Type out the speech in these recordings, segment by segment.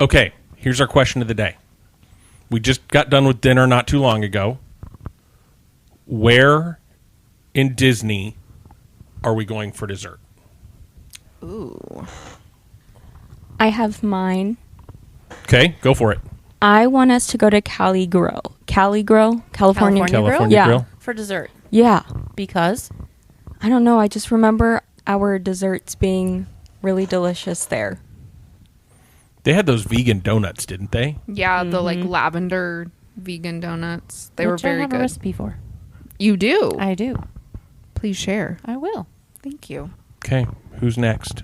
Okay, here's our question of the day. We just got done with dinner not too long ago. Where in Disney are we going for dessert? Ooh. I have mine. Okay, go for it. I want us to go to Cali Grill, California. California Yeah. Grill? For dessert. Yeah. Because? I don't know. I just remember our desserts being really delicious there. They had those vegan donuts, didn't they? Yeah, the like lavender vegan donuts. They were Which I very have good. a recipe for. You do? I do. Please share. I will. Thank you. Okay, who's next?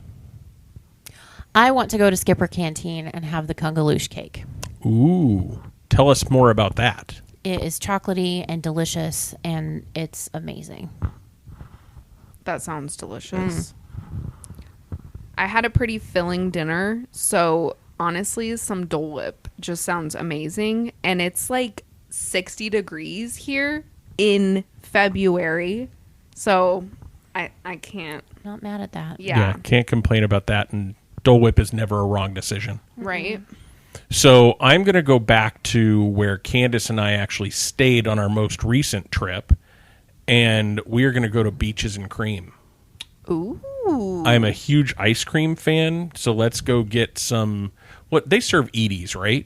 I want to go to Skipper Canteen and have the Kungaloosh cake. Ooh, tell us more about that. It is chocolatey and delicious, and it's amazing. That sounds delicious. I had a pretty filling dinner, so honestly, some Dole Whip just sounds amazing. And it's like 60 degrees here in February, so I can't. Not mad at that. Yeah, Can't complain about that, and Dole Whip is never a wrong decision. right? So I'm going to go back to where Candace and I actually stayed on our most recent trip, and we are going to go to Beaches and Cream. Ooh. I'm a huge ice cream fan, so let's go get some. What they serve Edie's, right?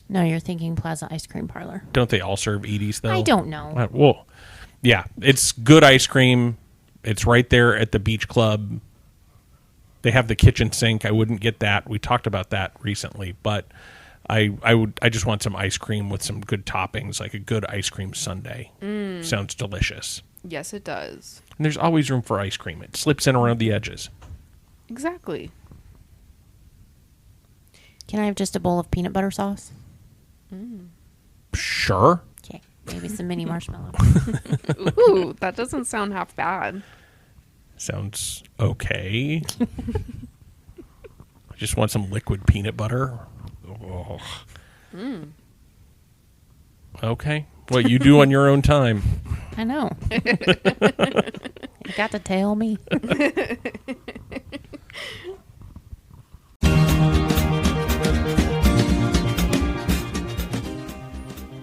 No, you're thinking Plaza Ice Cream Parlor. Don't they all serve Edie's though? I don't know. Well, yeah, it's good ice cream. It's right there at the beach club. They have the kitchen sink. I wouldn't get that. We talked about that recently, but I just want some ice cream with some good toppings, like a good ice cream sundae. Sounds delicious. Yes, it does. And there's always room for ice cream. It slips in around the edges. Exactly. Can I have just a bowl of peanut butter sauce? Sure. Okay. Maybe some mini marshmallow. Ooh, that doesn't sound half bad. Sounds okay. I just want some liquid peanut butter. Oh. Okay. What you do on your own time. I know. You got to tell me.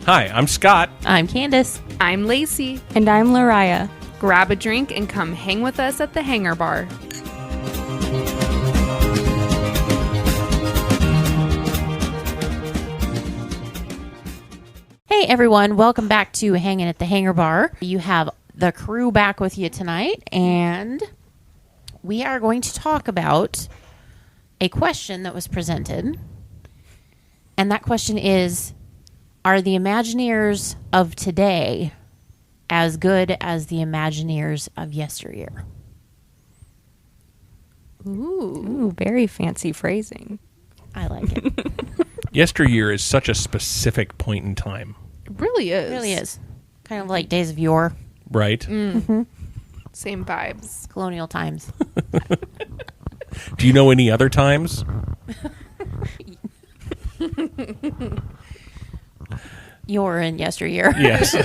Hi, I'm Scott. I'm Candace. I'm Lacey. And I'm Lariah. Grab a drink and come hang with us at the Hangar Bar. Hey everyone, welcome back to Hanging at the Hangar Bar. You have the crew back with you tonight, and we are going to talk about a question that was presented. And that question is, are the Imagineers of today as good as the Imagineers of yesteryear? Ooh, very fancy phrasing. I like it. Yesteryear is such a specific point in time, It really is. It really is. Kind of like days of yore, right? Same vibes. colonial times. Do you know any other times? Yore and yesteryear. Yes.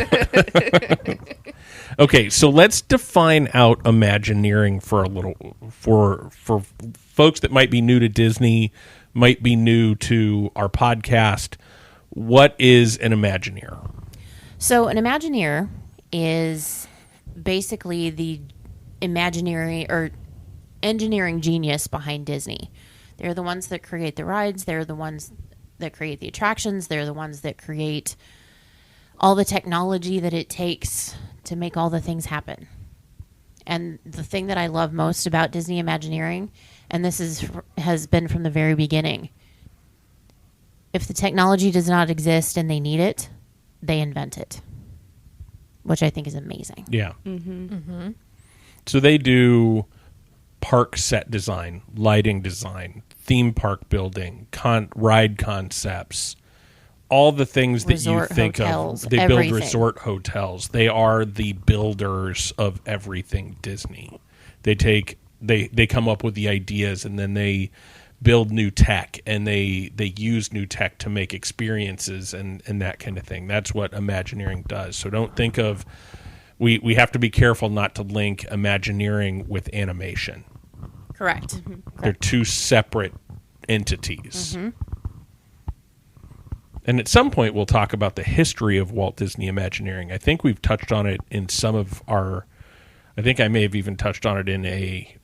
Okay, so let's define out Imagineering for a little for folks that might be new to Disney, might be new to our podcast. What is an Imagineer? So an Imagineer is basically the Imagineering or engineering genius behind Disney. They're the ones that create the rides. They're the ones that create the attractions. They're the ones that create all the technology that it takes to make all the things happen. And the thing that I love most about Disney Imagineering, and this has been from the very beginning, if the technology does not exist and they need it, they invent it, which I think is amazing. Yeah. So they do park set design, lighting design, theme park building, ride concepts, all the things that Resort you think hotels, of. They everything. build resort hotels. They are the builders of everything Disney. They come up with the ideas, and then they build new tech, and they use new tech to make experiences and that kind of thing. That's what Imagineering does. So don't think of we have to be careful not to link Imagineering with animation. Correct. They're two separate entities. And at some point, we'll talk about the history of Walt Disney Imagineering. I think we've touched on it in some of our... I think I may have even touched on it in a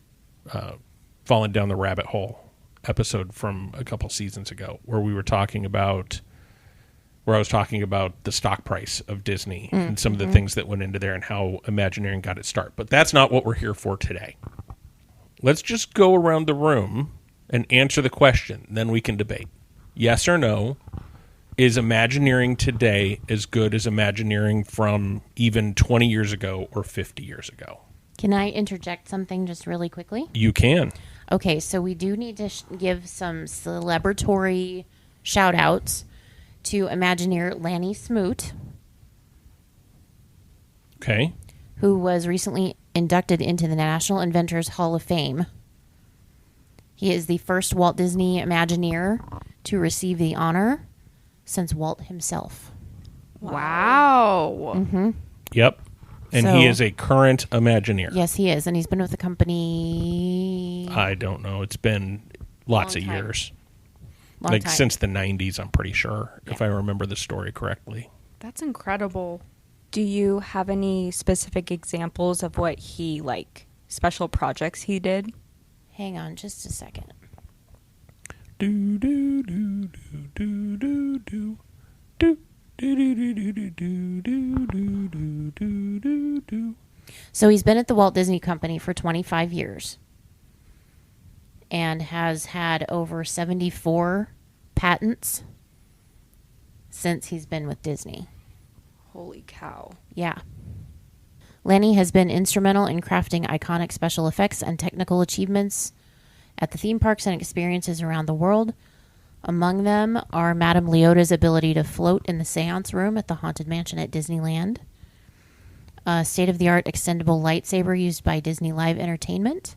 Falling Down the Rabbit Hole episode from a couple seasons ago, where we were talking about... where I was talking about the stock price of Disney and some of the things that went into there and how Imagineering got its start. But that's not what we're here for today. Let's just go around the room and answer the question. Then we can debate. Yes or no? Is Imagineering today as good as Imagineering from even 20 years ago or 50 years ago? Can I interject something just really quickly? You can. Okay, so we do need to give some celebratory shout-outs to Imagineer Lanny Smoot, Okay. who was recently inducted into the National Inventors Hall of Fame. He is the first Walt Disney Imagineer to receive the honor since Walt himself. Wow. Yep. And So- he is a current Imagineer. Yes, he is, and he's been with the company I don't know. It's been lots Long of time. years. long Like time. since the 90s, I'm pretty sure, if I remember the story correctly. That's incredible. Do you have any specific examples of what he, special projects he did? Hang on just a second. Do do do do do do do do do do do do do do do do do do do. So he's been at the Walt Disney Company for 25 years and has had over 74 patents since he's been with Disney. Holy cow. Yeah. Lanny has been instrumental in crafting iconic special effects and technical achievements at the theme parks and experiences around the world. Among them are Madame Leota's ability to float in the seance room at the Haunted Mansion at Disneyland, a state-of-the-art extendable lightsaber used by Disney Live Entertainment,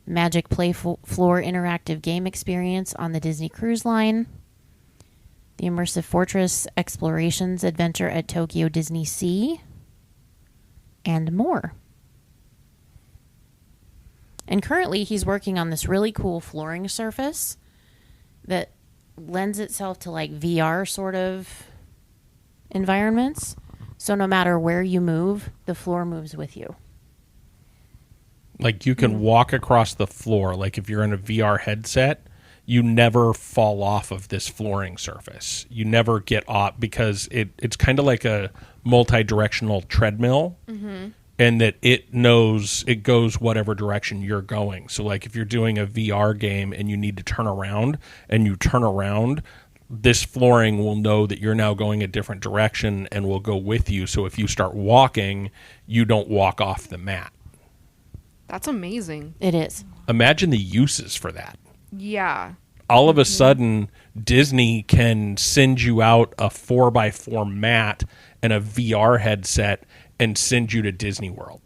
Magic Play Floor interactive game experience on the Disney Cruise Line, the Immersive Fortress Explorations adventure at Tokyo Disney Sea, and more. And currently, he's working on this really cool flooring surface that lends itself to VR sort of environments. So no matter where you move, the floor moves with you. Like you can walk across the floor. Like if you're in a VR headset, you never fall off of this flooring surface. You never get off because it's kind of like a multi-directional treadmill. And that it knows it goes whatever direction you're going. So like if you're doing a VR game and you need to turn around and you turn around, this flooring will know that you're now going a different direction and will go with you. So if you start walking, you don't walk off the mat. That's amazing. It is. Imagine the uses for that. Yeah. All of a sudden, Disney can send you out a 4x4 mat and a VR headset and send you to Disney World.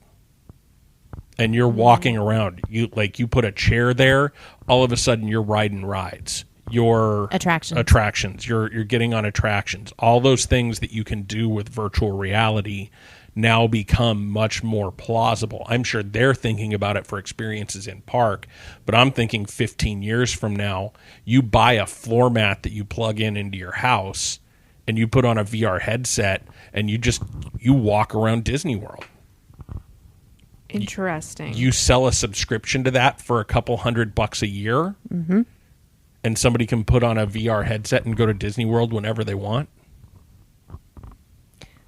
And you're walking around. You put a chair there, all of a sudden you're riding rides. You're Attractions. You're getting on attractions. All those things that you can do with virtual reality now become much more plausible. I'm sure they're thinking about it for experiences in park, but I'm thinking 15 years from now, you buy a floor mat that you plug into your house and you put on a VR headset and you walk around Disney World. Interesting. You sell a subscription to that for a couple $100 a year, and somebody can put on a VR headset and go to Disney World whenever they want.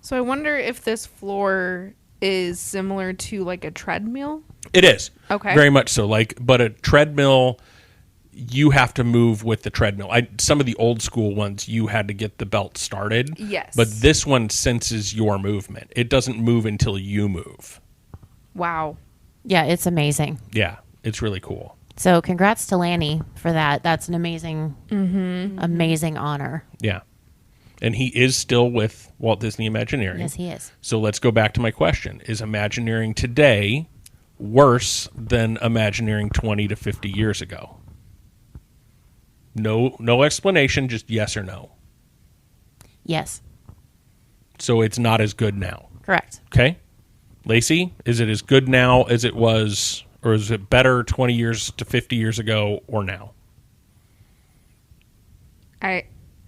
So I wonder if this floor is similar to a treadmill. It is. Okay. Very much so. But a treadmill, you have to move with the treadmill. Some of the old school ones, you had to get the belt started. Yes. But this one senses your movement. It doesn't move until you move. Wow. Yeah, it's amazing. Yeah, it's really cool. So congrats to Lanny for that. That's an amazing, amazing honor. Yeah. And he is still with Walt Disney Imagineering. Yes, he is. So let's go back to my question. Is Imagineering today worse than Imagineering 20 to 50 years ago? No explanation, just yes or no. Yes, So it's not as good now. correct. Okay? Lacey, is it as good now as it was, or is it better 20 years to 50 years ago or now?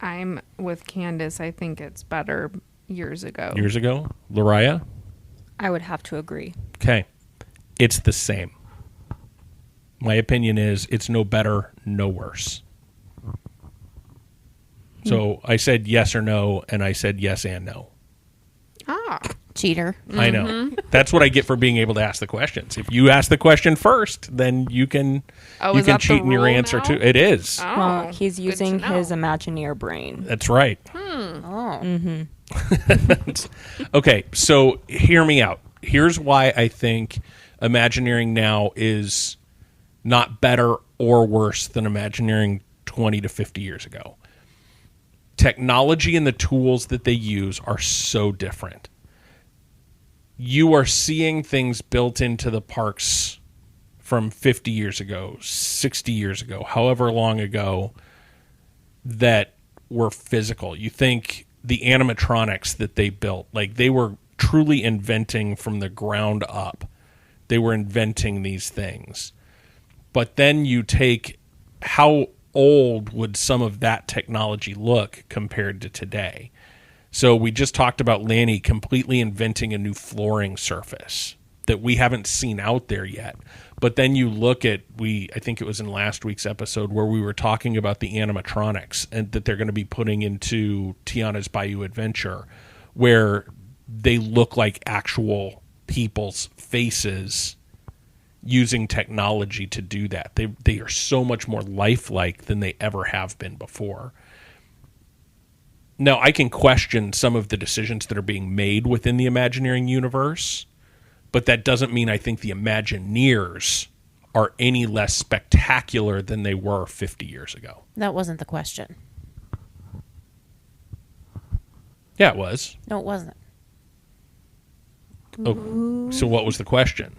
I'm with Candace. I think it's better years ago. Years ago? Lariah? I would have to agree. Okay. It's the same. My opinion is it's no better, no worse. So I said yes or no, and I said yes and no. Ah. Cheater. I know. That's what I get for being able to ask the questions. If you ask the question first, then you can Oh, is that cheat the in your rule answer now? too. It is. Oh, Well, he's good using to know. his Imagineer brain. That's right. Oh. Okay, so hear me out. Here's why I think Imagineering now is not better or worse than Imagineering 20 to 50 years ago. Technology and the tools that they use are so different. You are seeing things built into the parks from 50 years ago, 60 years ago, however long ago, that were physical. You think the animatronics that they built, like they were truly inventing from the ground up. They were inventing these things. But then you take how old would some of that technology look compared to today? So we just talked about Lanny completely inventing a new flooring surface that we haven't seen out there yet. But then you look at, I think it was in last week's episode where we were talking about the animatronics and that they're going to be putting into Tiana's Bayou Adventure, where they look like actual people's faces using technology to do that. They are so much more lifelike than they ever have been before. Now, I can question some of the decisions that are being made within the Imagineering universe, but that doesn't mean I think the Imagineers are any less spectacular than they were 50 years ago. That wasn't the question. Yeah, it was. No, it wasn't. Oh, so what was the question?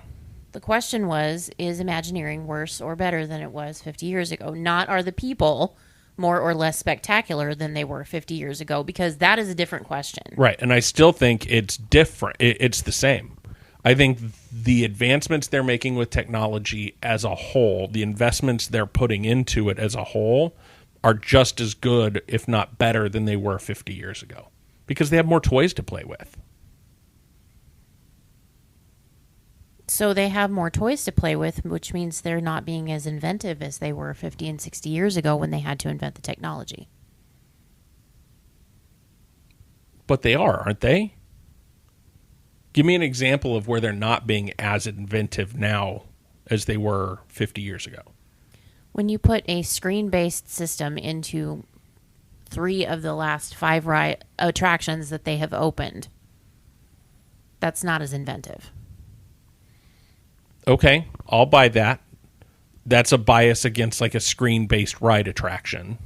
The question was, is Imagineering worse or better than it was 50 years ago? Not are the people more or less spectacular than they were 50 years ago, because that is a different question. Right, and I still think it's different. It's the same. I think the advancements they're making with technology as a whole, the investments they're putting into it as a whole, are just as good, if not better, than they were 50 years ago, because they have more toys to play with. So they have more toys to play with, which means they're not being as inventive as they were 50 and 60 years ago when they had to invent the technology. But they are, aren't they? Give me an example of where they're not being as inventive now as they were 50 years ago. When you put a screen-based system into 3 of the last 5 attractions that they have opened, that's not as inventive. Okay, I'll buy that. That's a bias against like a screen-based ride attraction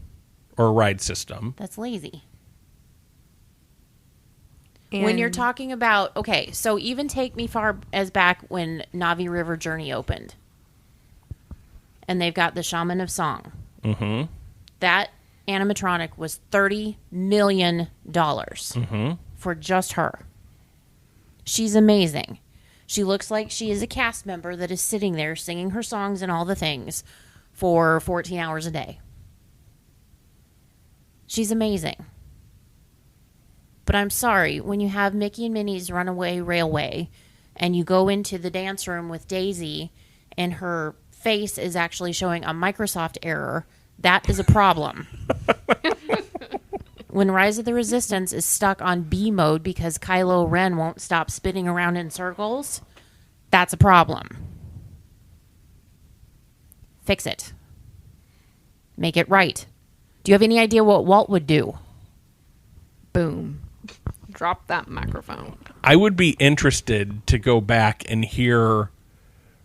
or ride system. That's lazy. And When you're talking about, okay, so even take me far as back when Navi River Journey opened. And they've got the Shaman of Song. Mm-hmm. That animatronic was $30 million for just her. She's amazing. She looks like she is a cast member that is sitting there singing her songs and all the things for 14 hours a day. She's amazing. But I'm sorry, when you have Mickey and Minnie's Runaway Railway and you go into the dance room with Daisy and her face is actually showing a Microsoft error, that is a problem. When Rise of the Resistance is stuck on B mode because Kylo Ren won't stop spinning around in circles, that's a problem. Fix it. Make it right. Do you have any idea what Walt would do? boom. Drop that microphone. I would be interested to go back and hear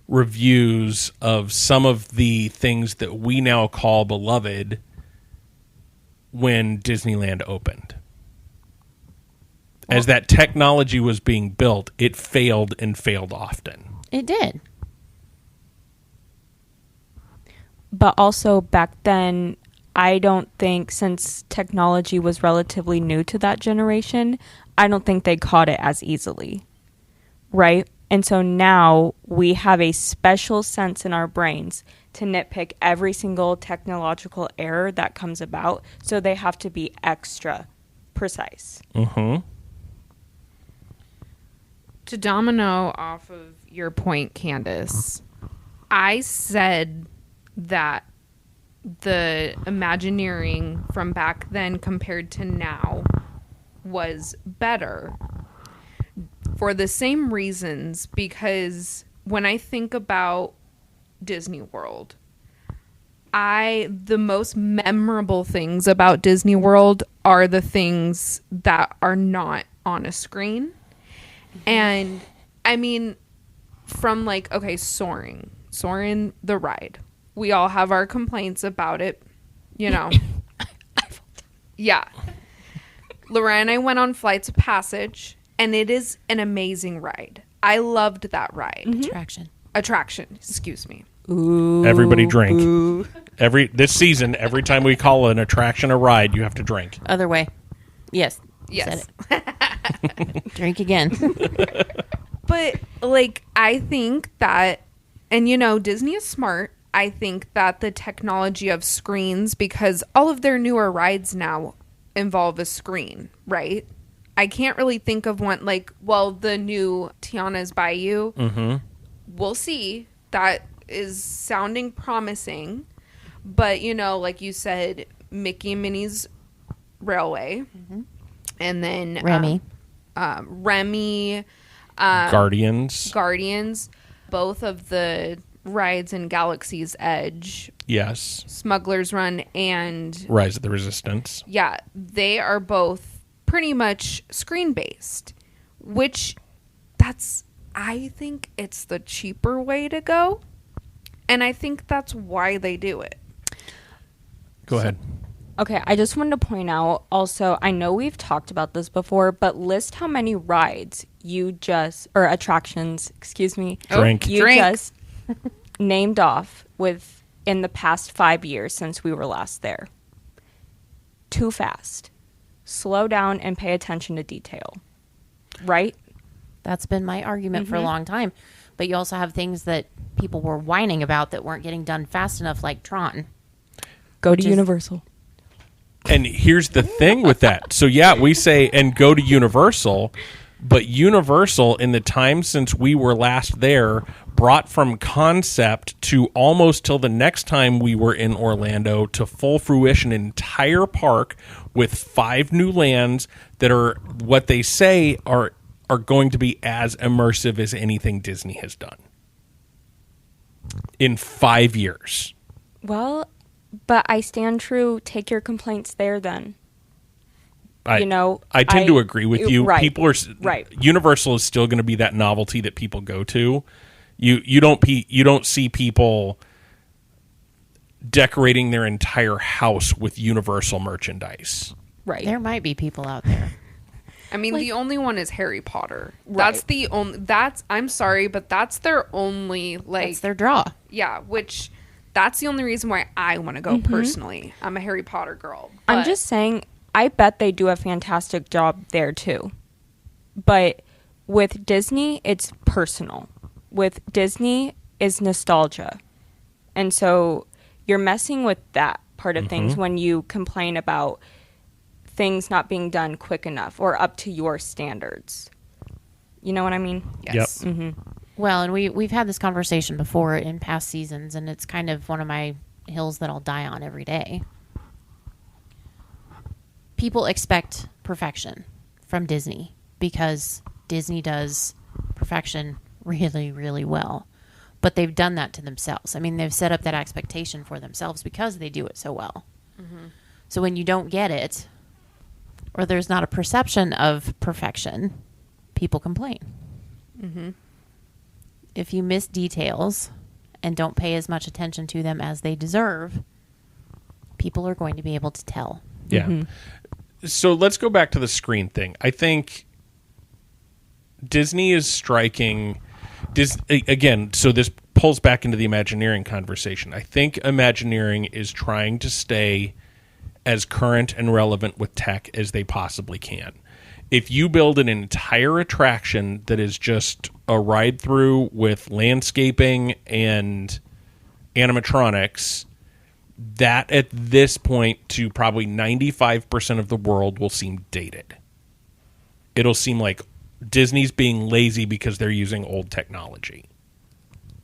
reviews of some of the things that we now call beloved when Disneyland opened. As that technology was being built, it failed and failed often. It did. But also back then, I don't think, since technology was relatively new to that generation, I don't think they caught it as easily, right? And so now we have a special sense in our brains to nitpick every single technological error that comes about, so they have to be extra precise. Mm-hmm. To domino off of your point, Candace, I said that the Imagineering from back then compared to now was better for the same reasons, because when I think about Disney World, the most memorable things about Disney World are the things that are not on a screen. And I mean, from like, okay, Soaring the ride. We all have our complaints about it, you know. Yeah. Laura and I went on Flights of Passage, and it is an amazing ride. I loved that ride. Attraction, excuse me. Ooh, Everybody drink. This season, every time we call an attraction a ride, you have to drink. Other way. Yes. Yes. Said it. Drink again. But, like, I think that, and you know, Disney is smart. I think that the technology of screens, because all of their newer rides now involve a screen, right? I can't really think of one, like, well, the new Tiana's Bayou. Mm-hmm. We'll see. That is sounding promising. But, you know, like you said, Mickey and Minnie's Railway. Mm-hmm. And then Remy. Remy. Guardians. Both of the rides in Galaxy's Edge. Yes. Smuggler's Run and Rise of the Resistance. Yeah, they are both pretty much screen-based, which I think it's the cheaper way to go. And I think that's why they do it. Go ahead. Okay, I just wanted to point out also, I know we've talked about this before, but list how many rides or attractions, excuse me, Drink. you just named off in the past 5 years since we were last there. Too fast. Slow down and pay attention to detail. Right? That's been my argument for a long time. But you also have things that people were whining about that weren't getting done fast enough, like Tron. Go to Universal. And here's the thing with that. So, yeah, we say, and go to Universal, but Universal, in the time since we were last there, brought from concept to almost till the next time we were in Orlando to full fruition an entire park with 5 new lands that are what they say are going to be as immersive as anything Disney has done in 5 years. Well, but I stand true. Take your complaints there then. I tend to agree with you. Right, people are right. Universal is still going to be that novelty that people go to. You don't see people decorating their entire house with Universal merchandise. Right. There might be people out there. I mean, the only one is Harry Potter. Right. That's the only. I'm sorry, but that's their only That's their draw. Yeah, which that's the only reason why I want to go personally. I'm a Harry Potter girl. I'm just saying, I bet they do a fantastic job there too. But with Disney, it's personal. With Disney is nostalgia. And so you're messing with that part of things when you complain about things not being done quick enough or up to your standards. You know what I mean? Yes. Yep. Mm-hmm. Well, and we've had this conversation before in past seasons, and it's kind of one of my hills that I'll die on every day. People expect perfection from Disney because Disney does perfection really, really well. But they've done that to themselves. I mean, they've set up that expectation for themselves because they do it so well. Mm-hmm. So when you don't get it, or there's not a perception of perfection, people complain. Mm-hmm. If you miss details and don't pay as much attention to them as they deserve, people are going to be able to tell. Yeah. Mm-hmm. So let's go back to the screen thing. I think Disney is striking... Again, so this pulls back into the Imagineering conversation. I think Imagineering is trying to stay as current and relevant with tech as they possibly can. If you build an entire attraction that is just a ride through with landscaping and animatronics, that at this point to probably 95% of the world will seem dated. It'll seem like Disney's being lazy because they're using old technology.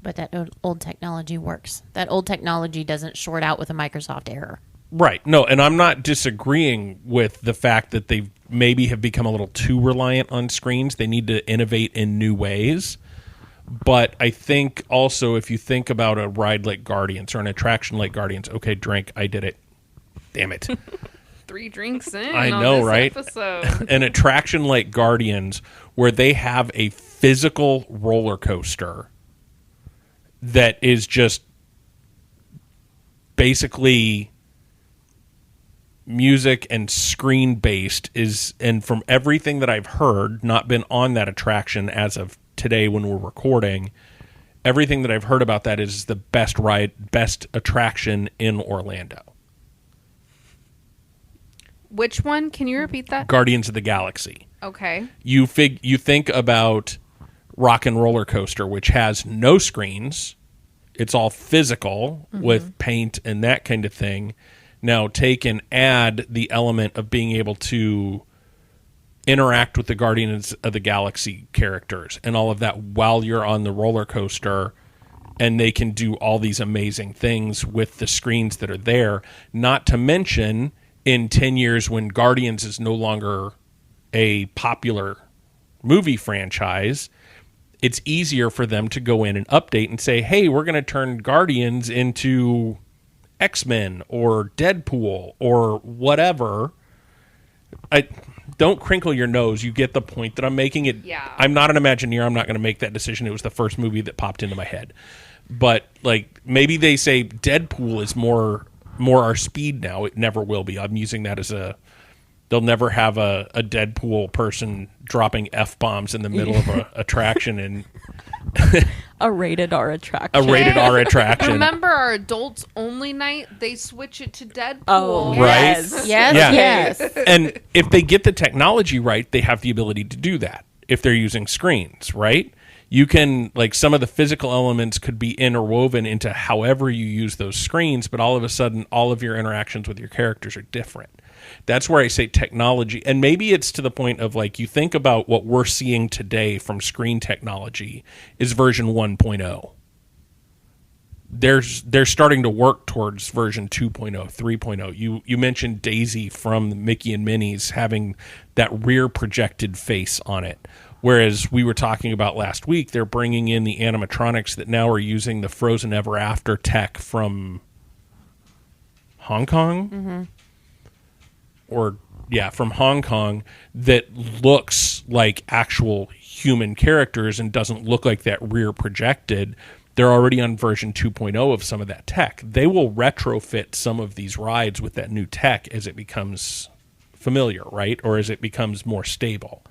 But that old technology works. That old technology doesn't short out with a Microsoft error. Right. No, and I'm not disagreeing with the fact that they maybe have become a little too reliant on screens. They need to innovate in new ways. But I think also if you think about a ride like Guardians or an attraction like Guardians, okay, drink, I did it. Damn it. 3 drinks in I on know, this right? episode. An attraction like Guardians where they have a physical roller coaster that is just basically music and screen based and from everything that I've heard, not been on that attraction as of today when we're recording, everything that I've heard about that is the best attraction in Orlando. Which one? Can you repeat that? Guardians of the Galaxy. Okay. You think about Rock and Roller Coaster, which has no screens. It's all physical with paint and that kind of thing. Now take and add the element of being able to interact with the Guardians of the Galaxy characters and all of that while you're on the roller coaster, and they can do all these amazing things with the screens that are there. Not to mention, in 10 years when Guardians is no longer a popular movie franchise, it's easier for them to go in and update and say, hey, we're going to turn Guardians into X-Men or Deadpool or whatever. Don't crinkle your nose. You get the point that I'm making. I'm not an Imagineer. I'm not going to make that decision. It was the first movie that popped into my head. But like maybe they say Deadpool is more our speed now. It never will be. I'm using that as they'll never have a Deadpool person dropping F-bombs in the middle of an attraction and A rated R attraction. a rated R attraction. Remember our adults only night? They switch it to Deadpool. Oh, Right? yes. Yes, yes. And if they get the technology right, they have the ability to do that if they're using screens, right? You can, like, some of the physical elements could be interwoven into however you use those screens, but all of a sudden, all of your interactions with your characters are different. That's where I say technology. And maybe it's to the point of, like, you think about what we're seeing today from screen technology is version 1.0. They're starting to work towards version 2.0, 3.0. You mentioned Daisy from Mickey and Minnie's having that rear projected face on it. Whereas we were talking about last week, they're bringing in the animatronics that now are using the Frozen Ever After tech from Hong Kong? From Hong Kong, that looks like actual human characters and doesn't look like that rear projected. They're already on version 2.0 of some of that tech. They will retrofit some of these rides with that new tech as it becomes familiar, right? Or as it becomes more stable.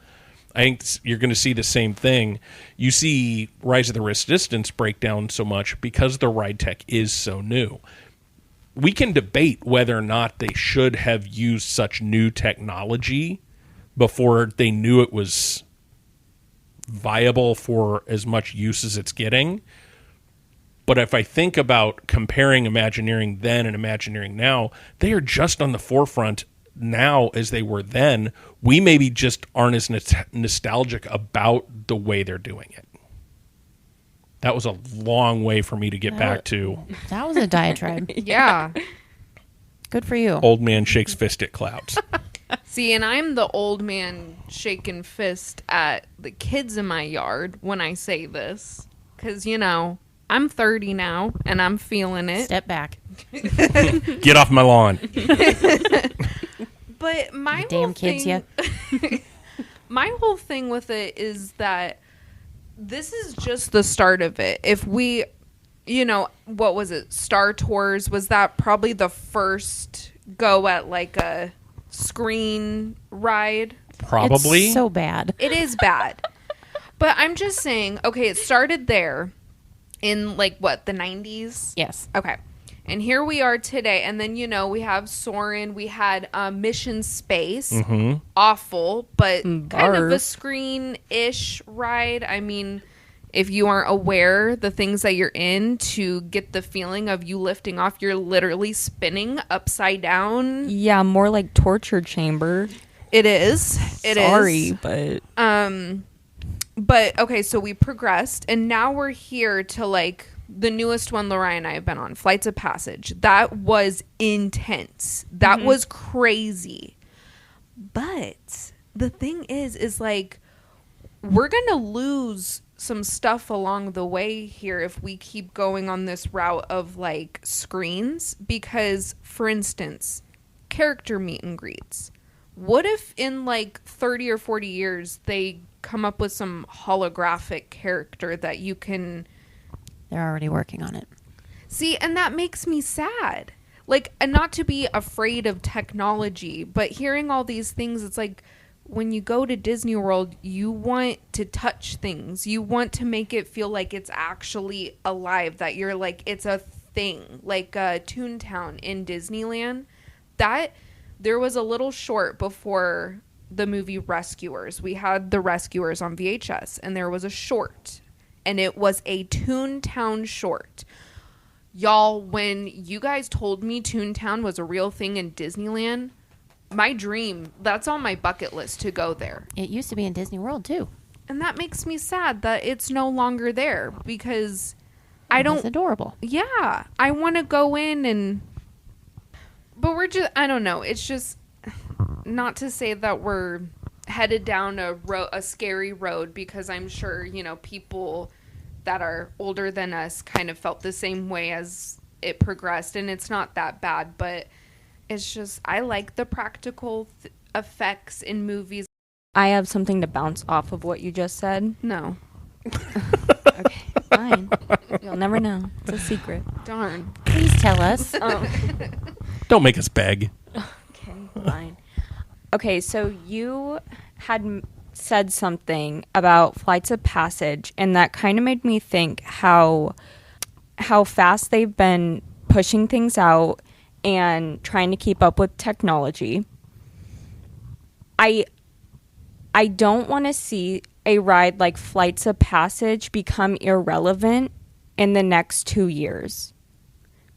I think you're going to see the same thing. You see Rise of the Resistance break down so much because the ride tech is so new. We can debate whether or not they should have used such new technology before they knew it was viable for as much use as it's getting. But if I think about comparing Imagineering then and Imagineering now, they are just on the forefront now as they were then. We maybe just aren't as nostalgic about the way they're doing it. That was a long way for me to get back to That was a diatribe. Yeah. Good for you. old man shakes fist at clouds. See, and I'm the old man shaking fist at the kids in my yard when I say this. Because, I'm 30 now, and I'm feeling it. Step back. Get off my lawn. But my Damn whole kids, thing, yeah. my whole thing with it is that this is just the start of it. If we, what was it? Star Tours, was that probably the first go at like a screen ride? Probably. It's so bad. It is bad. But I'm just saying, okay, it started there in the 90s? Yes. Okay. And here we are today. And then, we have Soarin'. We had Mission Space. Awful, but kind of a screen-ish ride. I mean, if you aren't aware the things that you're in, to get the feeling of you lifting off, you're literally spinning upside down. Yeah, more like torture chamber. It is. Sorry, but But okay, so we progressed, and now we're here to like the newest one Laura and I have been on, Flights of Passage. That was intense. That was crazy. But the thing is like, we're gonna lose some stuff along the way here if we keep going on this route of like screens, because for instance, character meet and greets. What if in like 30 or 40 years they come up with some holographic character that you can They're already working on it. see? And that makes me sad. Like, and not to be afraid of technology, but hearing all these things, it's like when you go to Disney World, you want to touch things. You want to make it feel like it's actually alive, that you're like, it's a thing. Like Toontown in Disneyland, that there was a little short before the movie Rescuers. We had The Rescuers on VHS, and there was a short, and it was a Toontown short. Y'all, when you guys told me Toontown was a real thing in Disneyland, my dream, that's on my bucket list to go there. It used to be in Disney World too. And that makes me sad that it's no longer there, because It's adorable. yeah, I want to go in and, but we're just, I don't know. It's just not to say that we're headed down a scary road, because I'm sure, you know, people that are older than us kind of felt the same way as it progressed, and it's not that bad, but it's just, I like the practical effects in movies. I have something to bounce off of what you just said. No. Okay, fine. You'll never know. It's a secret. Darn. Please tell us. Don't make us beg. Okay, fine. Okay, so you had said something about Flights of Passage, and that kind of made me think how fast they've been pushing things out and trying to keep up with technology. I don't want to see a ride like Flights of Passage become irrelevant in the next 2 years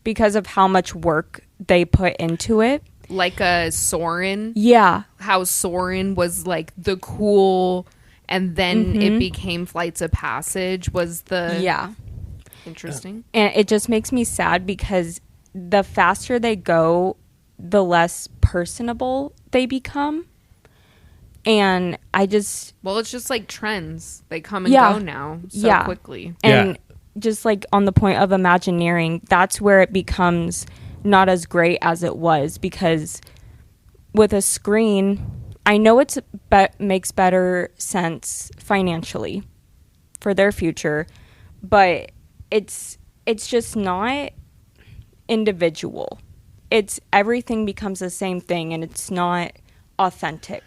because of how much work they put into it. Like a Soarin'. Yeah. How Soarin' was like the cool, and then it became Flights of Passage was the... Yeah. Interesting. And it just makes me sad because the faster they go, the less personable they become. And I just... Well, it's just like trends. They come and Yeah. go now so quickly. And just like on the point of Imagineering, that's where it becomes not as great as it was, because with a screen, I know it's makes better sense financially for their future, but it's just not individual. It's everything becomes the same thing, and it's not authentic.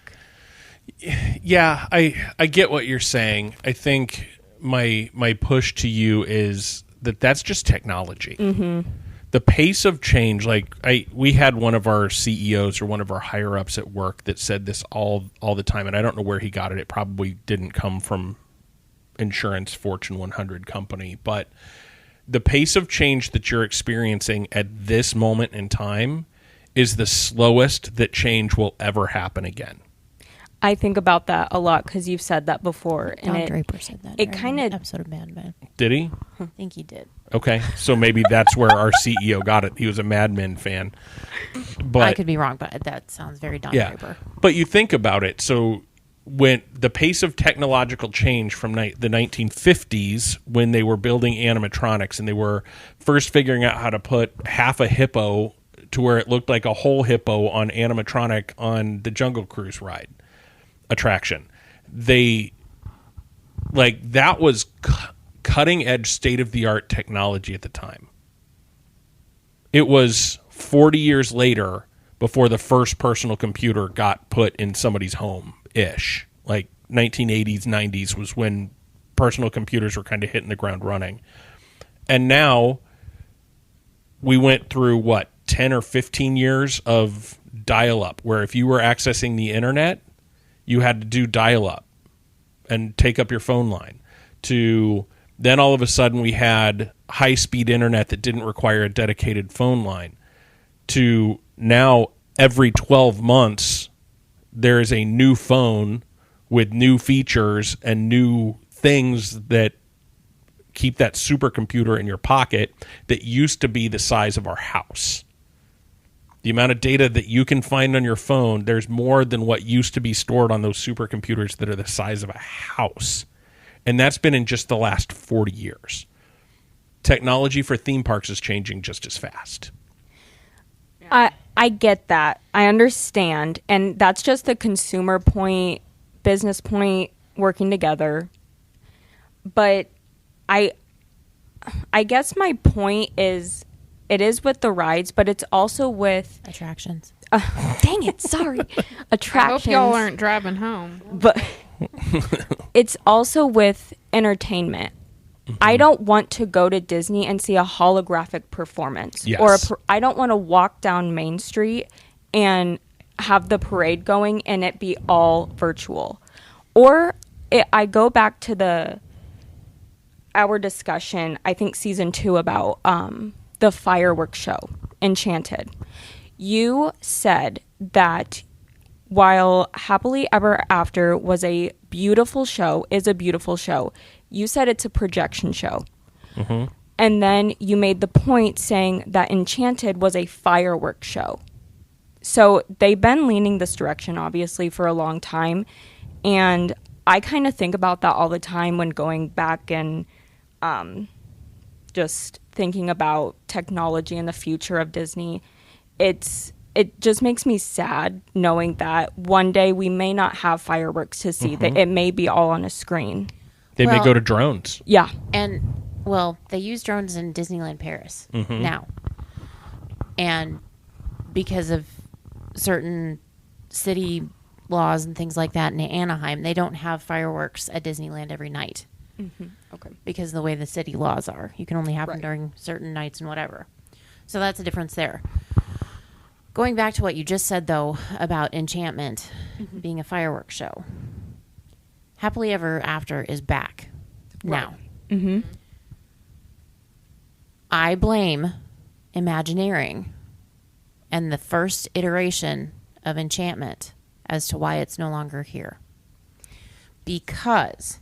Yeah, I get what you're saying. I think my push to you is that's just technology. Mm-hmm. The pace of change, like we had one of our CEOs or one of our higher ups at work that said this all the time, and I don't know where he got it. It probably didn't come from insurance Fortune 100 company, but the pace of change that you're experiencing at this moment in time is the slowest that change will ever happen again. I think about that a lot because you've said that before. Don Draper said that. It in kind an of... episode of Mad Men. Did he? I think he did. Okay, so maybe that's where our CEO got it. He was a Mad Men fan. But I could be wrong, but that sounds very Don Draper. But you think about it. So when the pace of technological change from the 1950s, when they were building animatronics and they were first figuring out how to put half a hippo to where it looked like a whole hippo on animatronic on the Jungle Cruise ride attraction, that was cutting edge, state of the art technology at the time. It was 40 years later before the first personal computer got put in somebody's home ish. Like 1980s, 90s was when personal computers were kind of hitting the ground running. And now we went through 10 or 15 years of dial up, where if you were accessing the internet, you had to do dial-up and take up your phone line, to Then all of a sudden we had high-speed internet that didn't require a dedicated phone line, to now every 12 months there is a new phone with new features and new things that keep that supercomputer in your pocket that used to be the size of our house. The amount of data that you can find on your phone, there's more than what used to be stored on those supercomputers that are the size of a house. And that's been in just the last 40 years. Technology for theme parks is changing just as fast. I get that. I understand. And that's just the consumer point, business point working together. But I guess my point is, it is with the rides, but it's also with Attractions. dang it, sorry. I Attractions. hope y'all aren't driving home. But it's also with entertainment. I don't want to go to Disney and see a holographic performance. Yes. Or I don't want to walk down Main Street and have the parade going and it be all virtual. Or I go back to our discussion, I think season 2, about the fireworks show, Enchanted. You said that while Happily Ever After was a beautiful show, you said it's a projection show. Mm-hmm. And then you made the point saying that Enchanted was a fireworks show. So they've been leaning this direction, obviously, for a long time. And I kind of think about that all the time when going back and just thinking about technology and the future of Disney. It just makes me sad knowing that one day we may not have fireworks to see, that it may be all on a screen. They may Well- go to drones. Yeah. And, well, they use drones in Disneyland Paris now. And because of certain city laws and things like that in Anaheim, they don't have fireworks at Disneyland every night. Okay. Because of the way the city laws are. You can only have them Right. during certain nights and whatever. So that's a difference there. Going back to what you just said, though, about Enchantment being a fireworks show. Happily Ever After is back now. Mm-hmm. I blame Imagineering and the first iteration of Enchantment as to why it's no longer here. Because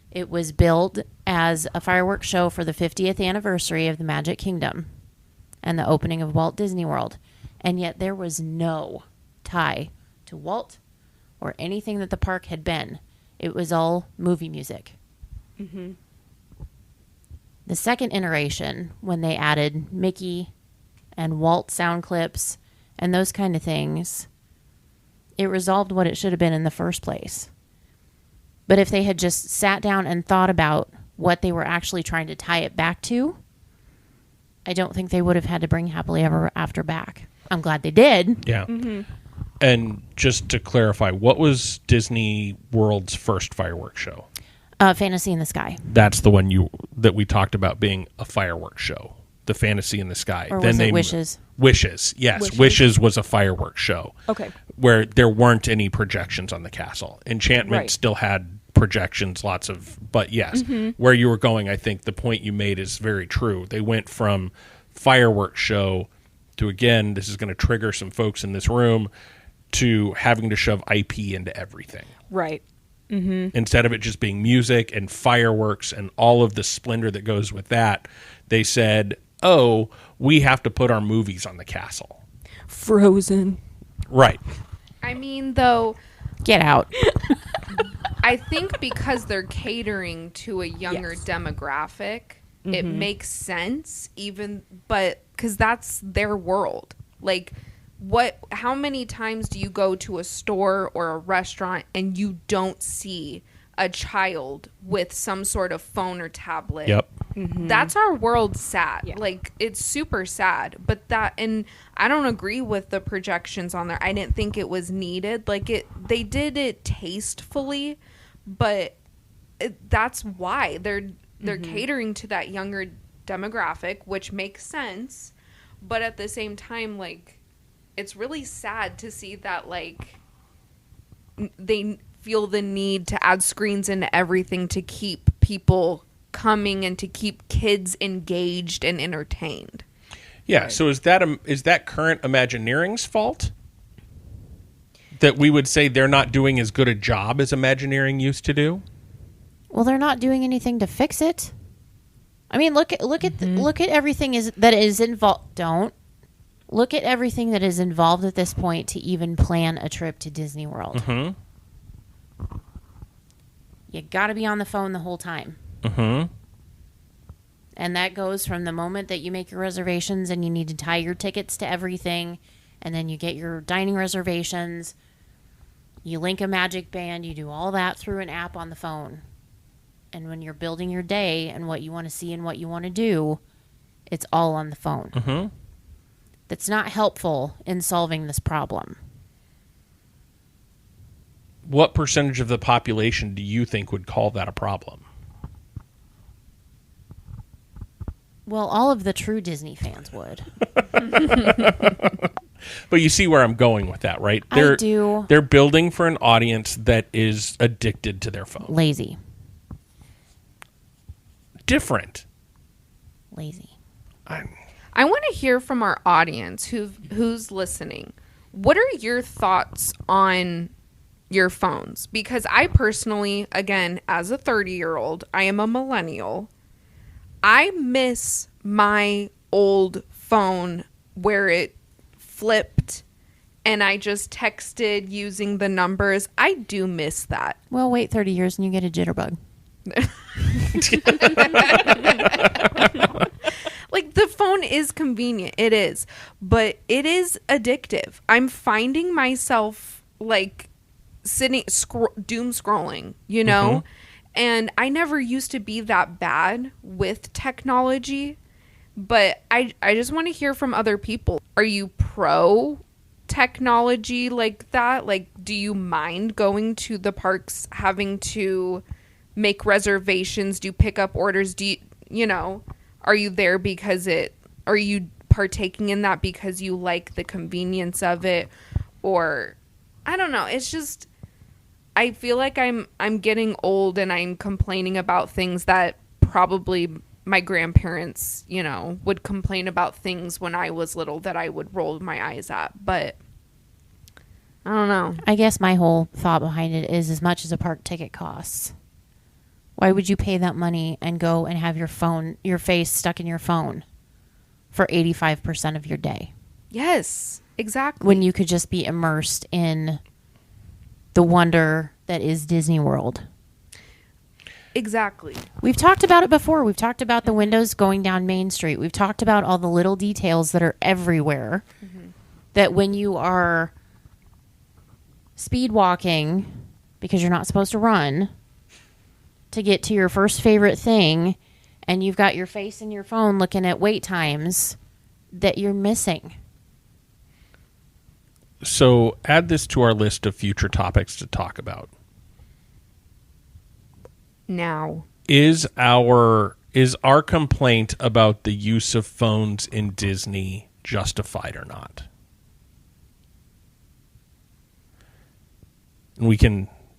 it was billed as a fireworks show for the 50th anniversary of the Magic Kingdom and the opening of Walt Disney World. And yet there was no tie to Walt or anything that the park had been. It was all movie music. The second iteration, when they added Mickey and Walt sound clips and those kind of things, it resolved what it should have been in the first place. But if they had just sat down and thought about what they were actually trying to tie it back to, I don't think they would have had to bring Happily Ever After back. I'm glad they did. Yeah. And just to clarify, what was Disney World's first fireworks show? Fantasy in the Sky. That's the one that we talked about being a fireworks show. The Fantasy in the Sky. Or was it Wishes? Wishes, yes. Wishes was a fireworks show. Okay. Where there weren't any projections on the castle. Enchantment Right. still had projections, lots of... But yes, where you were going, I think the point you made is very true. They went from fireworks show to, again, this is going to trigger some folks in this room, to having to shove IP into everything. Right. Instead of it just being music and fireworks and all of the splendor that goes with that, they said, oh, we have to put our movies on the castle. Frozen. Right. I mean, though, Get out. I think because they're catering to a younger Yes. demographic, it makes sense, but because that's their world. Like, how many times do you go to a store or a restaurant and you don't see a child with some sort of phone or tablet? Yep. That's our world sad. Yeah. Like, it's super sad. But and I don't agree with the projections on there. I didn't think it was needed. Like, they did it tastefully, but that's why they're catering to that younger demographic, which makes sense. But at the same time, like, it's really sad to see that, like, they feel the need to add screens into everything to keep people coming and to keep kids engaged and entertained. Yeah. So is that current Imagineering's fault? That we would say they're not doing as good a job as Imagineering used to do? Well, they're not doing anything to fix it. I mean, look at everything that is involved. Don't look at everything that is involved at this point to even plan a trip to Disney World. Mm-hmm. You got to be on the phone the whole time. Mm-hmm. And that goes from the moment that you make your reservations and you need to tie your tickets to everything, and then you get your dining reservations. You link a Magic Band. You do all that through an app on the phone. And when you're building your day and what you want to see and what you want to do, it's all on the phone. Mm-hmm. That's not helpful in solving this problem. What percentage of the population do you think would call that a problem? Well, all of the true Disney fans would. But you see where I'm going with that, right? I do. They're building for an audience that is addicted to their phone. Lazy. Different. Lazy. I want to hear from our audience who's listening. What are your thoughts on your phones? Because I personally, again, as a 30-year-old, I am a millennial. I miss my old phone where it flipped and I just texted using the numbers. I do miss that. Well, wait 30 years and you get a jitterbug. Like, the phone is convenient. It is. But it is addictive. I'm finding myself, like, sitting, doom scrolling, you know? Mm-hmm. And I never used to be that bad with technology. But I just want to hear from other people. Are you pro technology like that? Like, do you mind going to the parks, having to make reservations, do pickup orders? You know, are you there because are you partaking in that because you like the convenience of it? Or, I don't know. It's just, I feel like I'm getting old and I'm complaining about things that probably my grandparents, you know, would complain about things when I was little that I would roll my eyes at. But I don't know. I guess my whole thought behind it is as much as a park ticket costs, why would you pay that money and go and have your face stuck in your phone for 85% of your day? Yes, exactly. When you could just be immersed in the wonder that is Disney World. Exactly. We've talked about it before. We've talked about the windows going down Main Street. We've talked about all the little details that are everywhere. Mm-hmm. That when you are speed walking, because you're not supposed to run, to get to your first favorite thing, and you've got your face in your phone looking at wait times that you're missing. So add this to our list of future topics to talk about. Now, is our complaint about the use of phones in Disney justified or not?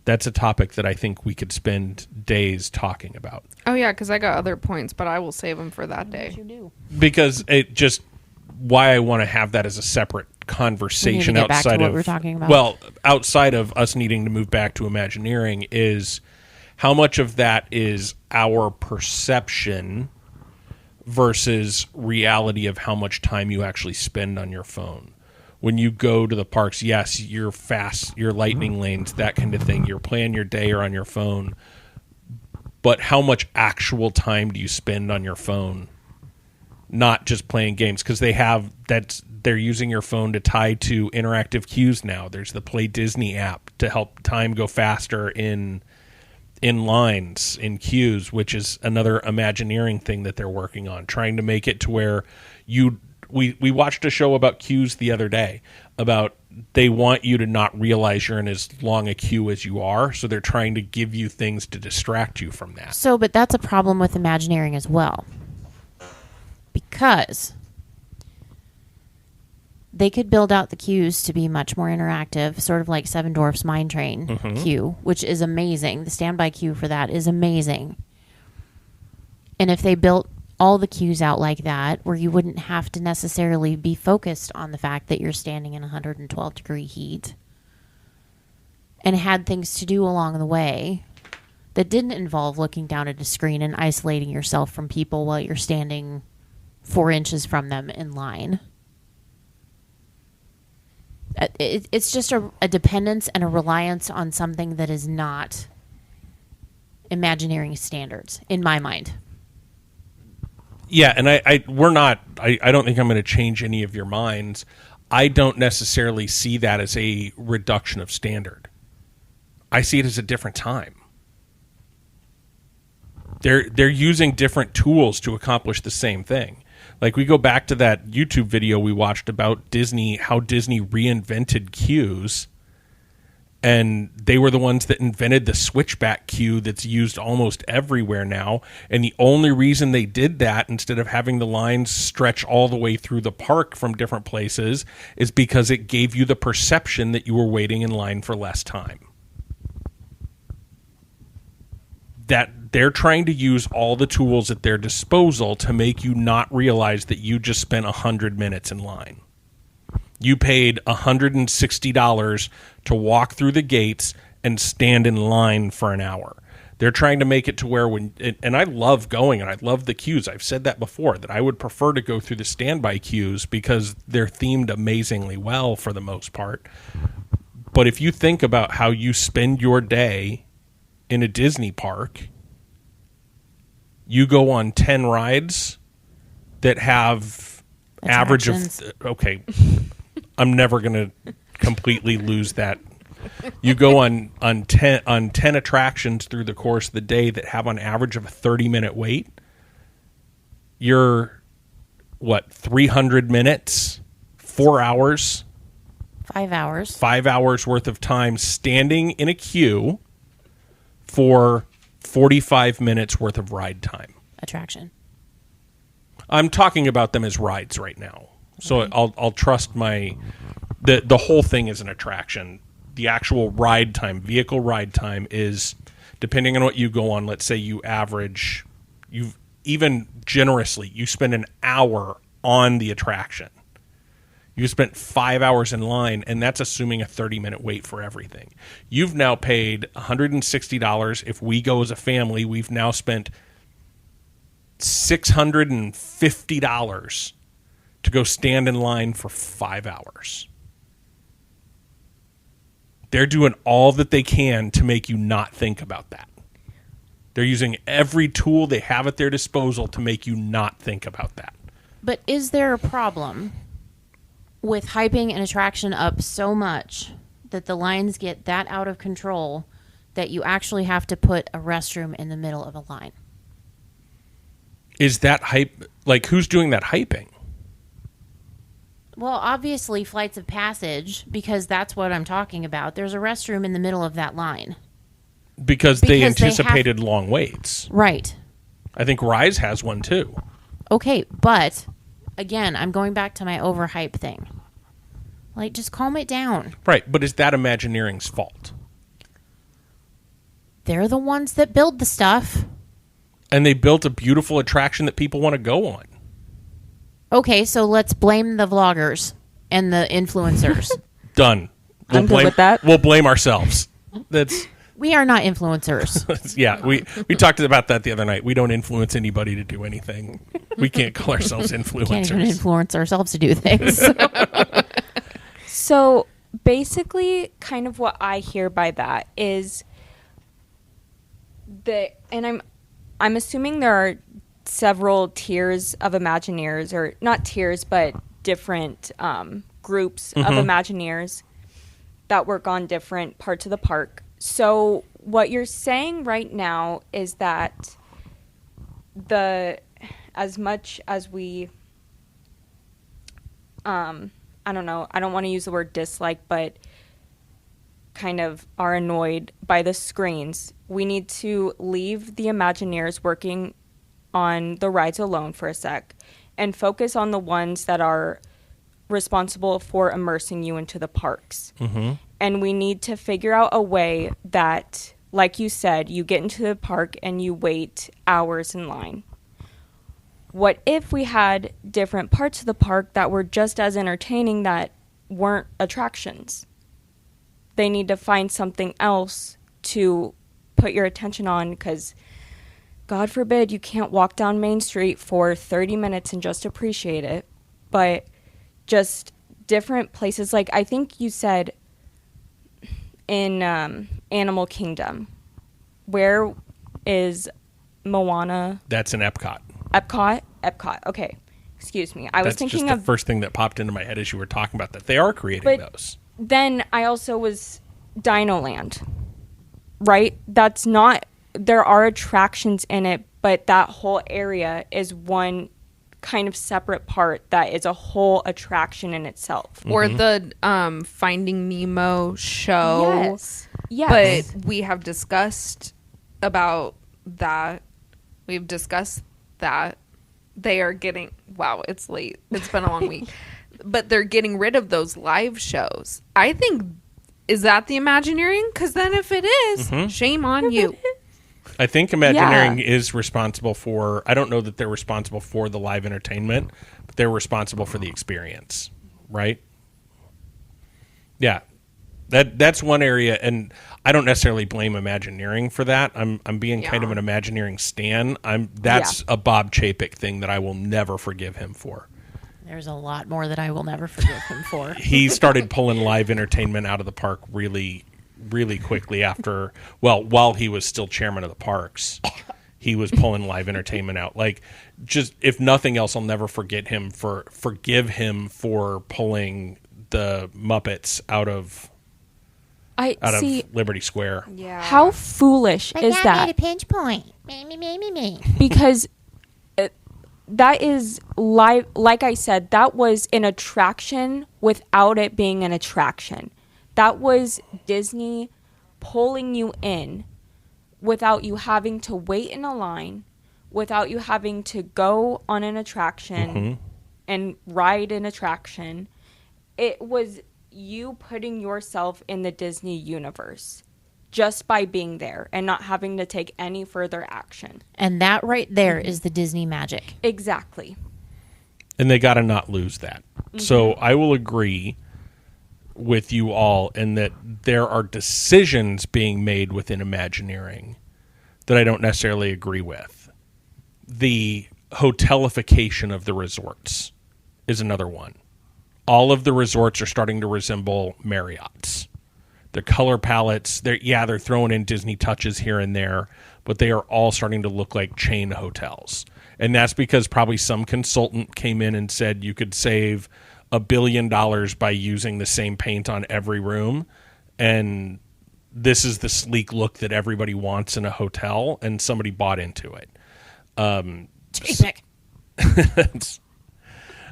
That's a topic that I think we could spend days talking about. Oh yeah, because I got other points, but I will save them for that day. You do. Because it just why I want to have that as a separate conversation outside of what we're talking about. Well, outside of us needing to move back to Imagineering is how much of that is our perception versus reality of how much time you actually spend on your phone. When you go to the parks, yes, you're fast, your lightning lanes, that kind of thing. You're planning your day or on your phone. But how much actual time do you spend on your phone? Not just playing games, because they're using your phone to tie to interactive cues now. There's the Play Disney app to help time go faster in lines, in queues, which is another Imagineering thing that they're working on, trying to make it to where we watched a show about queues the other day, about they want you to not realize you're in as long a queue as you are, so they're trying to give you things to distract you from that. So, but that's a problem with Imagineering as well. Because they could build out the queues to be much more interactive, sort of like Seven Dwarfs Mine Train queue, which is amazing. The standby queue for that is amazing. And if they built all the queues out like that, where you wouldn't have to necessarily be focused on the fact that you're standing in 112-degree heat, and had things to do along the way that didn't involve looking down at a screen and isolating yourself from people while you're standing 4 inches from them in line. It's just a dependence and a reliance on something that is not Imagineering standards, in my mind. Yeah, and I don't think I'm going to change any of your minds. I don't necessarily see that as a reduction of standard. I see it as a different time. They're using different tools to accomplish the same thing. Like, we go back to that YouTube video we watched about Disney, how Disney reinvented queues, and they were the ones that invented the switchback queue that's used almost everywhere now. And the only reason they did that, instead of having the lines stretch all the way through the park from different places, is because it gave you the perception that you were waiting in line for less time. That they're trying to use all the tools at their disposal to make you not realize that you just spent 100 minutes in line. You paid $160 to walk through the gates and stand in line for an hour. They're trying to make it to where and I love going, and I love the queues. I've said that before, that I would prefer to go through the standby queues because they're themed amazingly well for the most part. But if you think about how you spend your day in a Disney park, you go on 10 rides that have average of... Okay, I'm never going to completely lose that. You go on 10 attractions through the course of the day that have on average of a 30-minute wait. You're, 300 minutes? 4 hours? 5 hours. 5 hours worth of time standing in a queue for 45 minutes worth of ride time. Attraction. I'm talking about them as rides right now. So I'll trust the whole thing is an attraction. The actual ride time, vehicle ride time, is, depending on what you go on, let's say you even generously, you spend an hour on the attraction. You spent 5 hours in line, and that's assuming a 30-minute wait for everything. You've now paid $160. If we go as a family, we've now spent $650 to go stand in line for 5 hours. They're doing all that they can to make you not think about that. They're using every tool they have at their disposal to make you not think about that. But is there a problem with hyping an attraction up so much that the lines get that out of control that you actually have to put a restroom in the middle of a line? Is that hype? Like, who's doing that hyping? Well, obviously Flights of Passage, because that's what I'm talking about. There's a restroom in the middle of that line. Because they anticipated long waits. Right. I think Rise has one too. Okay, but again, I'm going back to my overhype thing. Like, just calm it down. Right, but is that Imagineering's fault? They're the ones that build the stuff. And they built a beautiful attraction that people want to go on. Okay, so let's blame the vloggers and the influencers. Done. I'm good with that. We'll blame ourselves. We are not influencers. Yeah, we talked about that the other night. We don't influence anybody to do anything. We can't call ourselves influencers. Can't even influence ourselves to do things. So basically, kind of what I hear by that is and I'm assuming there are several tiers of Imagineers, or not tiers, but different groups of Imagineers that work on different parts of the park. So what you're saying right now is that as much as we, I don't know, I don't want to use the word dislike, but kind of are annoyed by the screens, we need to leave the Imagineers working on the rides alone for a sec and focus on the ones that are responsible for immersing you into the parks. And we need to figure out a way that, like you said, you get into the park and you wait hours in line. what if we had different parts of the park that were just as entertaining that weren't attractions? They need to find something else to put your attention on, because God forbid you can't walk down Main Street for 30 minutes and just appreciate it. But just different places, like I think you said in Animal Kingdom, where is Moana? That's in Epcot. Epcot. Okay. Excuse me. I was thinking just the first thing that popped into my head as you were talking about that. They are creating those. Then I also was Dino Land, right? That's not, there are attractions in it, but that whole area is one kind of separate part that is a whole attraction in itself. Or the Finding Nemo show. Yes. But we have discussed about that. We've discussed that they are getting, wow, it's late. It's been a long week. But they're getting rid of those live shows. I think, is that the Imagineering? Because then if it is, shame on you. I think Imagineering is responsible for, I don't know that they're responsible for the live entertainment, but they're responsible for the experience, right? Yeah. That's one area, and I don't necessarily blame Imagineering for that. I'm being kind of an Imagineering stan. That's a Bob Chapek thing that I will never forgive him for. There's a lot more that I will never forgive him for. He started pulling live entertainment out of the park really, really quickly after, while he was still chairman of the parks. He was pulling live entertainment out. Like, just, if nothing else, I'll never forgive him for pulling the Muppets out of Liberty Square. Yeah. How foolish is that? Made a pinch point. Me. Because that is live. Like I said, that was an attraction without it being an attraction. That was Disney pulling you in without you having to wait in a line, without you having to go on an attraction and ride an attraction. It was you putting yourself in the Disney universe just by being there and not having to take any further action. And that right there is the Disney magic. Exactly. And they got to not lose that. So I will agree with you all in that there are decisions being made within Imagineering that I don't necessarily agree with. The hotelification of the resorts is another one. All of the resorts are starting to resemble Marriott's. The color palettes, they're throwing in Disney touches here and there, but they are all starting to look like chain hotels. And that's because probably some consultant came in and said you could save $1 billion by using the same paint on every room. And this is the sleek look that everybody wants in a hotel, and somebody bought into it.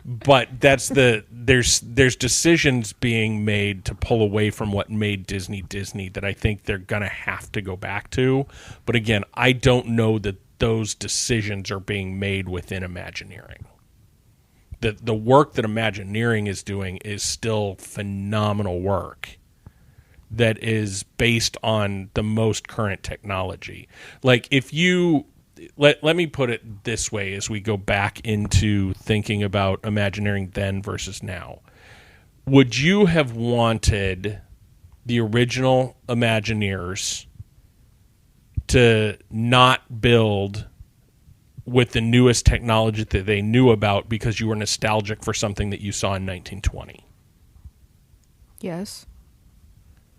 But that's there's decisions being made to pull away from what made Disney that I think they're going to have to go back to. But again, I don't know that those decisions are being made within Imagineering. The work that Imagineering is doing is still phenomenal work that is based on the most current technology. Like, if you... Let me put it this way as we go back into thinking about Imagineering then versus now. Would you have wanted the original Imagineers to not build with the newest technology that they knew about because you were nostalgic for something that you saw in 1920? Yes.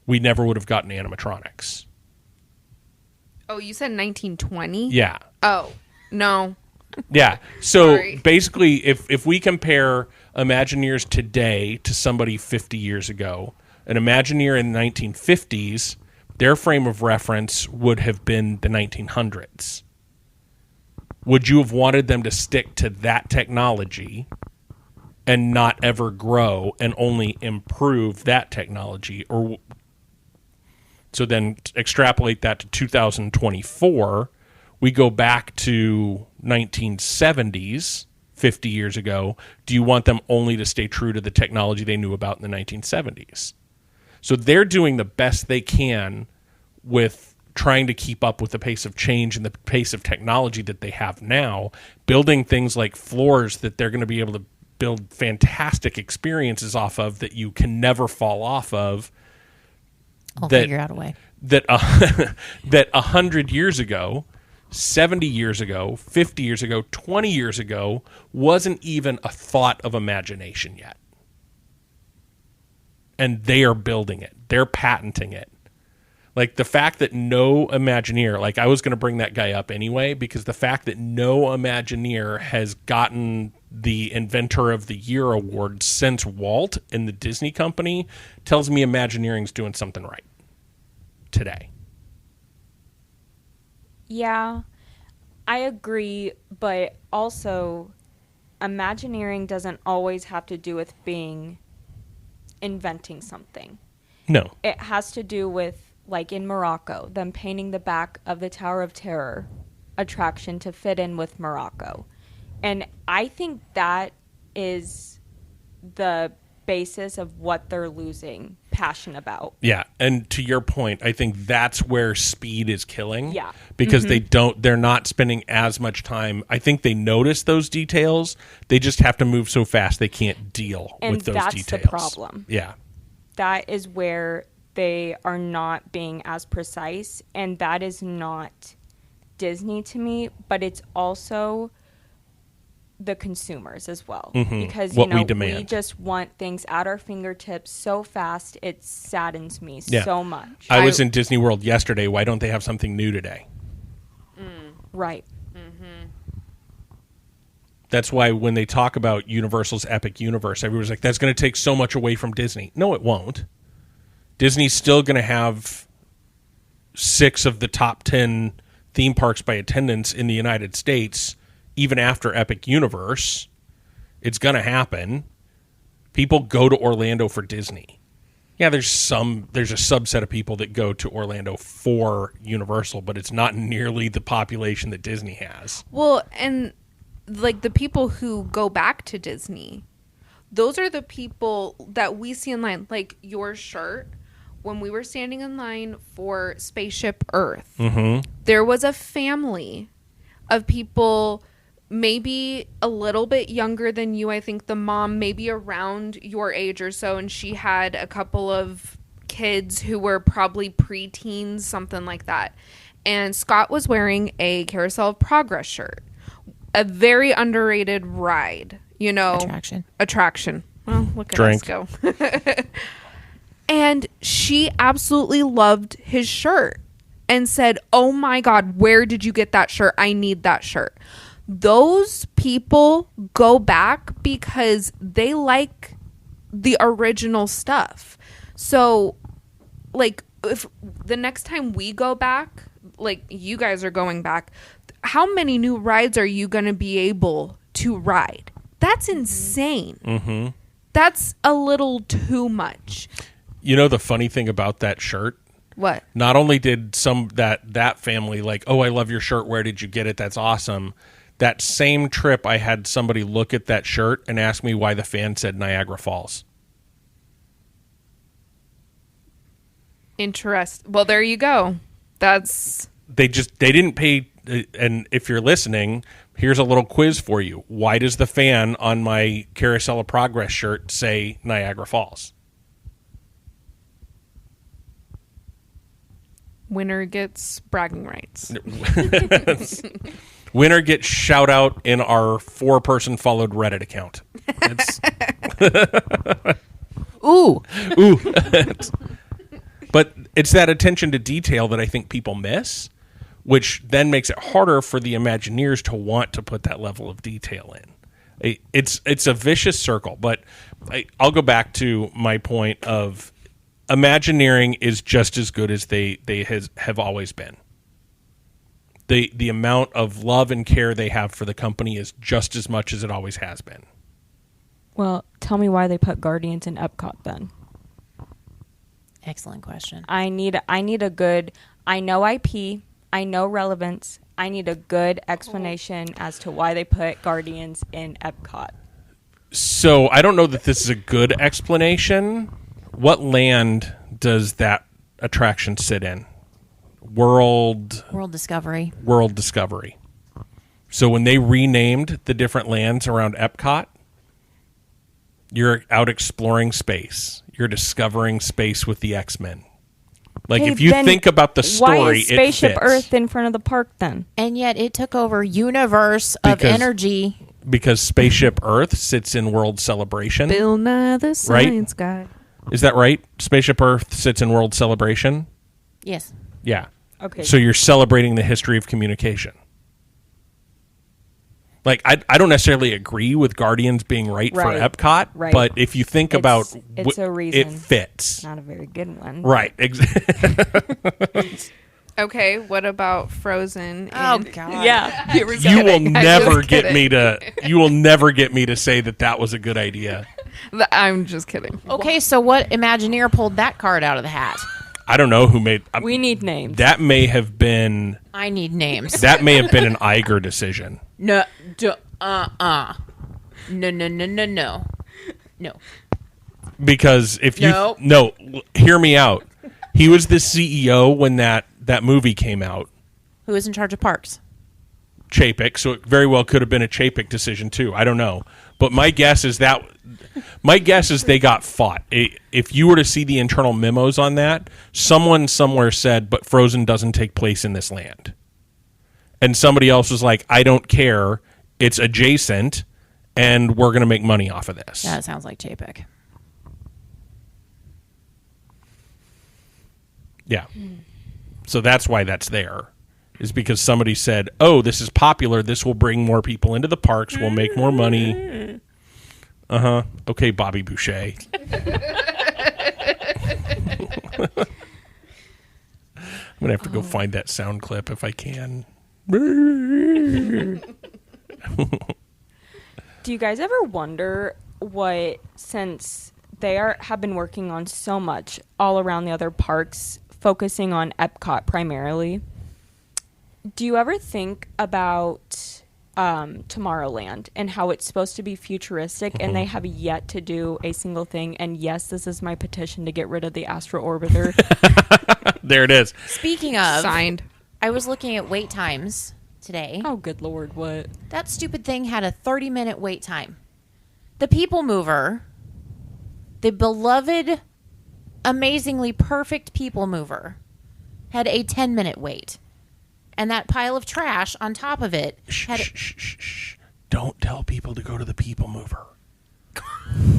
We never would have gotten animatronics. Oh, you said 1920? Yeah. Oh, no. Yeah. So Sorry. basically, if we compare Imagineers today to somebody 50 years ago, an Imagineer in the 1950s, their frame of reference would have been the 1900s. Would you have wanted them to stick to that technology and not ever grow and only improve that technology? Or so then extrapolate that to 2024, we go back to 1970s, 50 years ago. Do you want them only to stay true to the technology they knew about in the 1970s? So they're doing the best they can with trying to keep up with the pace of change and the pace of technology that they have now, building things like floors that they're going to be able to build fantastic experiences off of that you can never fall off of. I'll figure out a way. That 100 years ago, 70 years ago, 50 years ago, 20 years ago wasn't even a thought of imagination yet. And they are building it. They're patenting it. Like the fact that no Imagineer, like I was going to bring that guy up anyway, because the fact that no Imagineer has gotten the Inventor of the Year award since Walt in the Disney company tells me Imagineering's doing something right today. Yeah, I agree, but also Imagineering doesn't always have to do with inventing something. No. It has to do with, like in Morocco, them painting the back of the Tower of Terror attraction to fit in with Morocco. And I think that is the basis of what they're losing passion about. Yeah, and to your point, I think that's where speed is killing. Yeah. Because they're not spending as much time. I think they notice those details. They just have to move so fast they can't deal with those that's details. The problem. Yeah. That is where they are not being as precise, and that is not Disney to me, but it's also the consumers as well. Because What we demand. We just want things at our fingertips so fast, it saddens me Yeah. so much. I was in Disney World yesterday. Why don't they have something new today? Right. That's why when they talk about Universal's Epic Universe, everyone's like, that's going to take so much away from Disney. No, it won't. Disney's still going to have 6 of the top 10 theme parks by attendance in the United States, even after Epic Universe. It's going to happen. People go to Orlando for Disney. Yeah, there's a subset of people that go to Orlando for Universal, but it's not nearly the population that Disney has. Well, and like the people who go back to Disney, those are the people that we see in line. Like your shirt, when we were standing in line for Spaceship Earth, there was a family of people maybe a little bit younger than you. I think the mom maybe around your age or so, and she had a couple of kids who were probably preteens, something like that. And Scott was wearing a Carousel of Progress shirt. A very underrated ride, Attraction. Well, look at us go. And she absolutely loved his shirt and said, "Oh my God, where did you get that shirt? I need that shirt." Those people go back because they like the original stuff. So, like, if the next time we go back, like you guys are going back, how many new rides are you going to be able to ride? That's insane. That's a little too much. You know the funny thing about that shirt? What? Not only did that family like, "Oh, I love your shirt. Where did you get it? That's awesome." That same trip, I had somebody look at that shirt and ask me why the fan said Niagara Falls. Well, there you go. They didn't pay. And if you're listening, here's a little quiz for you. Why does the fan on my Carousel of Progress shirt say Niagara Falls? Winner gets bragging rights. Winner gets shout out in our 4-person followed Reddit account. Ooh. But it's that attention to detail that I think people miss, which then makes it harder for the Imagineers to want to put that level of detail in. It's a vicious circle, but I'll go back to my point of Imagineering is just as good as they have always been. The amount of love and care they have for the company is just as much as it always has been. Well, tell me why they put Guardians in Epcot then. Excellent question. I need a good, I know IP, I know relevance. I need a good explanation as to why they put Guardians in Epcot. So I don't know that this is a good explanation. What land does that attraction sit in? World Discovery. Discovery. So when they renamed the different lands around Epcot, you're out exploring space. You're discovering space with the X-Men. Like, Hey, if you then think about the story, why is Spaceship it fits. Earth in front of the park then? And yet it took over universe of Because- energy. Because Spaceship Earth sits in World Celebration. Bill Nye the Science Guy. Is that right? Spaceship Earth sits in World Celebration? Yes. Yeah. Okay. So you're celebrating the history of communication. Like, I don't necessarily agree with Guardians being right for Right. Epcot, Right. but if you think about it's a it reason. fits. Not a very good one. Right. Okay, what about Frozen? Oh, and- God. Yeah. You were You will kidding. I'm never just get kidding. me to you will never get me to say that was a good idea. I'm just kidding. Okay, so what Imagineer pulled that card out of the hat? I don't know who made We need names. that may have been I need names. that may have been an Iger decision. No. No. No. Because if you No. hear me out. He was the CEO when that movie came out. Who is in charge of parks? Chapek, so it very well could have been a Chapek decision too. I don't know, but my guess is they got fought. If you were to see the internal memos on that, someone somewhere said, "But Frozen doesn't take place in this land," and somebody else was like, "I don't care. It's adjacent, and we're going to make money off of this." That sounds like Chapek. Yeah, so that's why that's there. Is because somebody said, "Oh, this is popular. This will bring more people into the parks. We'll make more money." Okay, Bobby Boucher. I'm gonna have to go find that sound clip if I can. Do you guys ever wonder what, since they have been working on so much all around the other parks, focusing on Epcot primarily, do you ever think about Tomorrowland and how it's supposed to be futuristic and they have yet to do a single thing? And yes, this is my petition to get rid of the Astro Orbiter. There it is. Speaking of, Signed. I was looking at wait times today. Oh, good Lord, what? That stupid thing had a 30-minute wait time. The People Mover, the beloved, amazingly perfect People Mover, had a 10-minute wait. And that pile of trash on top of it had... Shh. Don't tell people to go to the People Mover.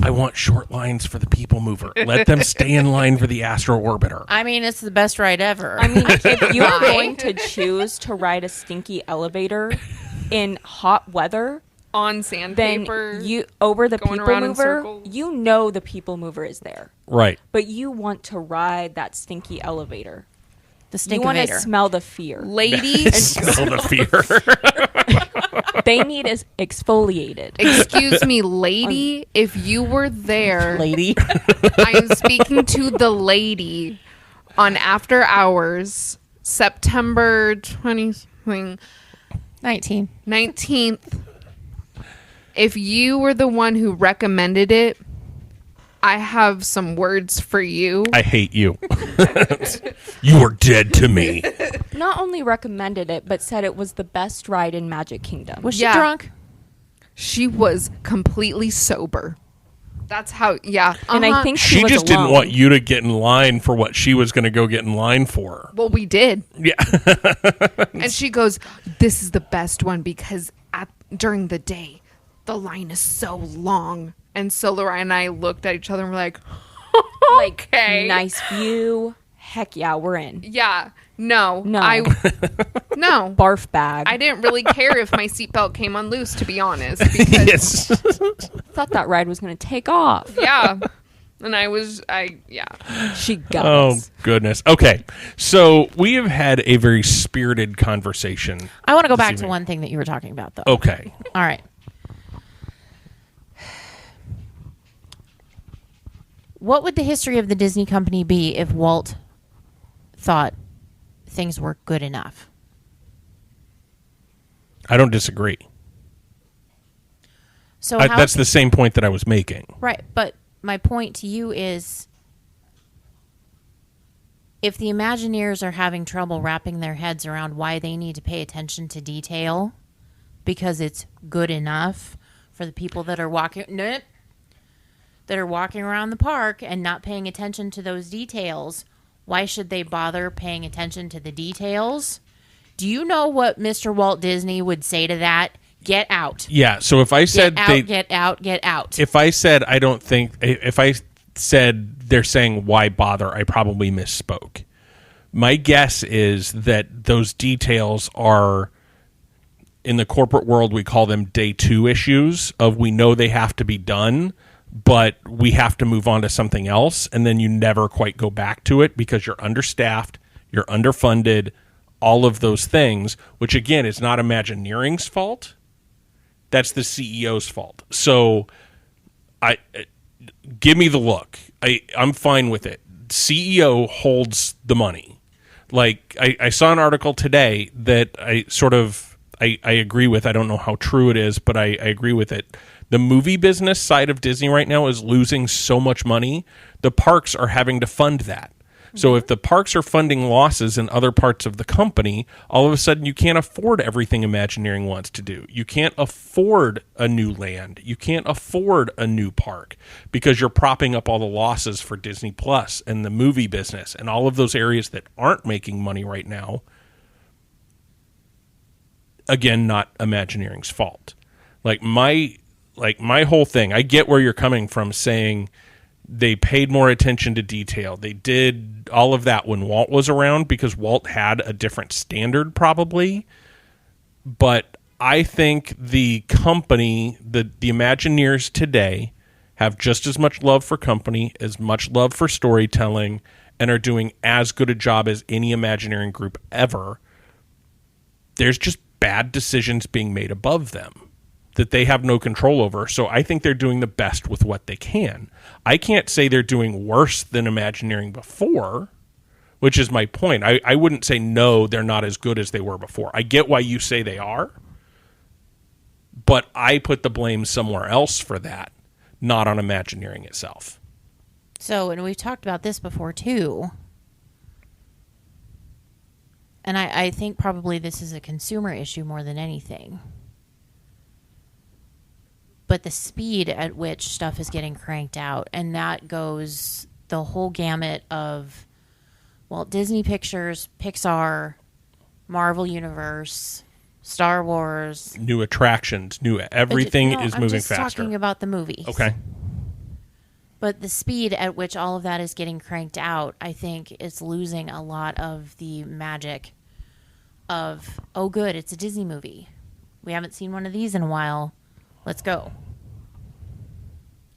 I want short lines for the People Mover. Let them stay in line for the Astro Orbiter. I mean, it's the best ride ever. I mean, if you're going to choose to ride a stinky elevator in hot weather, On then sandpaper. you over the going People around in Mover, circles. you know the People Mover is there, Right. but you want to ride that stinky elevator. the You want to Stinkovator. smell the fear. Lady, Smell the fear. They need is exfoliated. excuse me, lady, if you were there, Lady. I am speaking to the lady on After Hours, September 20th, 19th. If you were the one who recommended it, I have some words for you. I hate you. You are dead to me. Not only recommended it, but said it was the best ride in Magic Kingdom. Was she Yeah. drunk? She was completely sober. That's how, yeah. And I Uh-huh. think She was just didn't alone. want you to get in line for what she was going to go get in line for. Well, we did. Yeah. And she goes, "This is the best one because during the day, the line is so long." And so Laura and I looked at each other and were like, Like, okay. nice view. Heck yeah, we're in. Yeah. No. No. No. Barf bag. I didn't really care if my seatbelt came unloose, to be honest. Because, Yes. thought that ride was going to take off. yeah. And yeah. She got Oh, us. goodness. Okay. So we have had a very spirited conversation. I want to go back to evening. one thing that you were talking about, though. Okay. All right. What would the history of the Disney company be if Walt thought things were good enough? I don't disagree. So That's the same point that I was making. right, but my point to you is if the Imagineers are having trouble wrapping their heads around why they need to pay attention to detail because it's good enough for the people that are walking around the park and not paying attention to those details, why should they bother paying attention to the details? Do you know what Mr. Walt Disney would say to that? Get out. Yeah, so if I said get out. If I said if I said they're saying why bother, I probably misspoke. My guess is that those details are, in the corporate world, we call them day 2 issues of we know they have to be done, but we have to move on to something else, and then you never quite go back to it because you're understaffed, you're underfunded, all of those things, which again is not Imagineering's fault. That's the CEO's fault. So give me the look. I'm fine with it. CEO holds the money. Like I saw an article today that I agree with. I don't know how true it is, but I agree with it. The movie business side of Disney right now is losing so much money. The parks are having to fund that. So if the parks are funding losses in other parts of the company, all of a sudden you can't afford everything Imagineering wants to do. You can't afford a new land. You can't afford a new park because you're propping up all the losses for Disney Plus and the movie business and all of those areas that aren't making money right now. Again, not Imagineering's fault. Like my whole thing, I get where you're coming from saying they paid more attention to detail. They did all of that when Walt was around because Walt had a different standard probably. But I think the company, the Imagineers today have just as much love for company, as much love for storytelling, and are doing as good a job as any Imagineering group ever. There's just bad decisions being made above them that they have no control over. So I think they're doing the best with what they can. I can't say they're doing worse than Imagineering before, which is my point. I wouldn't say, no, they're not as good as they were before. I get why you say they are, but I put the blame somewhere else for that, not on Imagineering itself. So, and we've talked about this before too, and I think probably this is a consumer issue more than anything. But the speed at which stuff is getting cranked out, and that goes the whole gamut of Walt Disney Pictures, Pixar, Marvel Universe, Star Wars. New attractions, everything is moving faster. I'm just talking about the movies. Okay. But the speed at which all of that is getting cranked out, I think, is losing a lot of the magic of, oh, good, it's a Disney movie. We haven't seen one of these in a while. Let's go.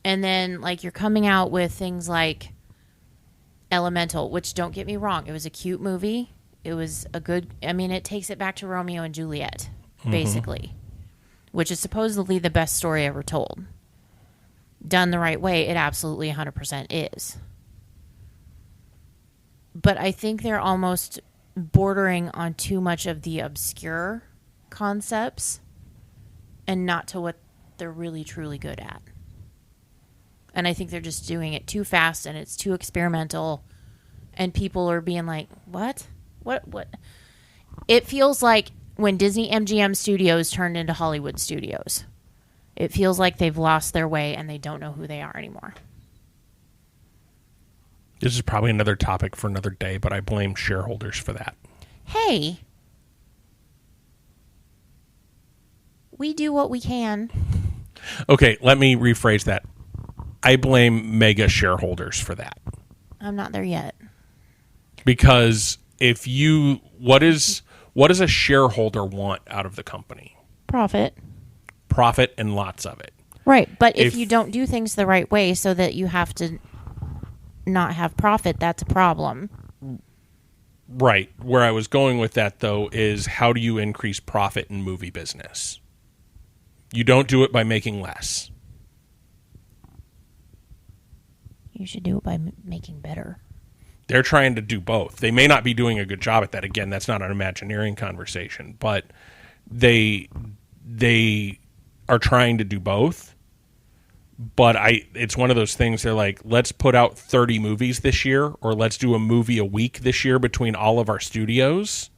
And then, like, you're coming out with things like Elemental, which, don't get me wrong, it was a cute movie. It was a good, it takes it back to Romeo and Juliet, basically, which is supposedly the best story ever told. Done the right way, it absolutely 100% is. But I think they're almost bordering on too much of the obscure concepts and not to what they're really truly good at. And I think they're just doing it too fast and it's too experimental and people are being like, what? It feels like when Disney MGM Studios turned into Hollywood Studios. It feels like they've lost their way and they don't know who they are anymore. This is probably another topic for another day, but I blame shareholders for that. Hey, we do what we can. Okay, let me rephrase that. I blame mega shareholders for that. I'm not there yet. Because what does a shareholder want out of the company? Profit And lots of it. Right, but if you don't do things the right way so that you have to not have profit, that's a problem. Right. Where I was going with that, though, is how do you increase profit in movie business? You don't do it by making less. You should do it by making better. They're trying to do both. They may not be doing a good job at that. Again, that's not an Imagineering conversation, but they are trying to do both. But it's one of those things. They're like, let's put out 30 movies this year, or let's do a movie a week this year between all of our studios.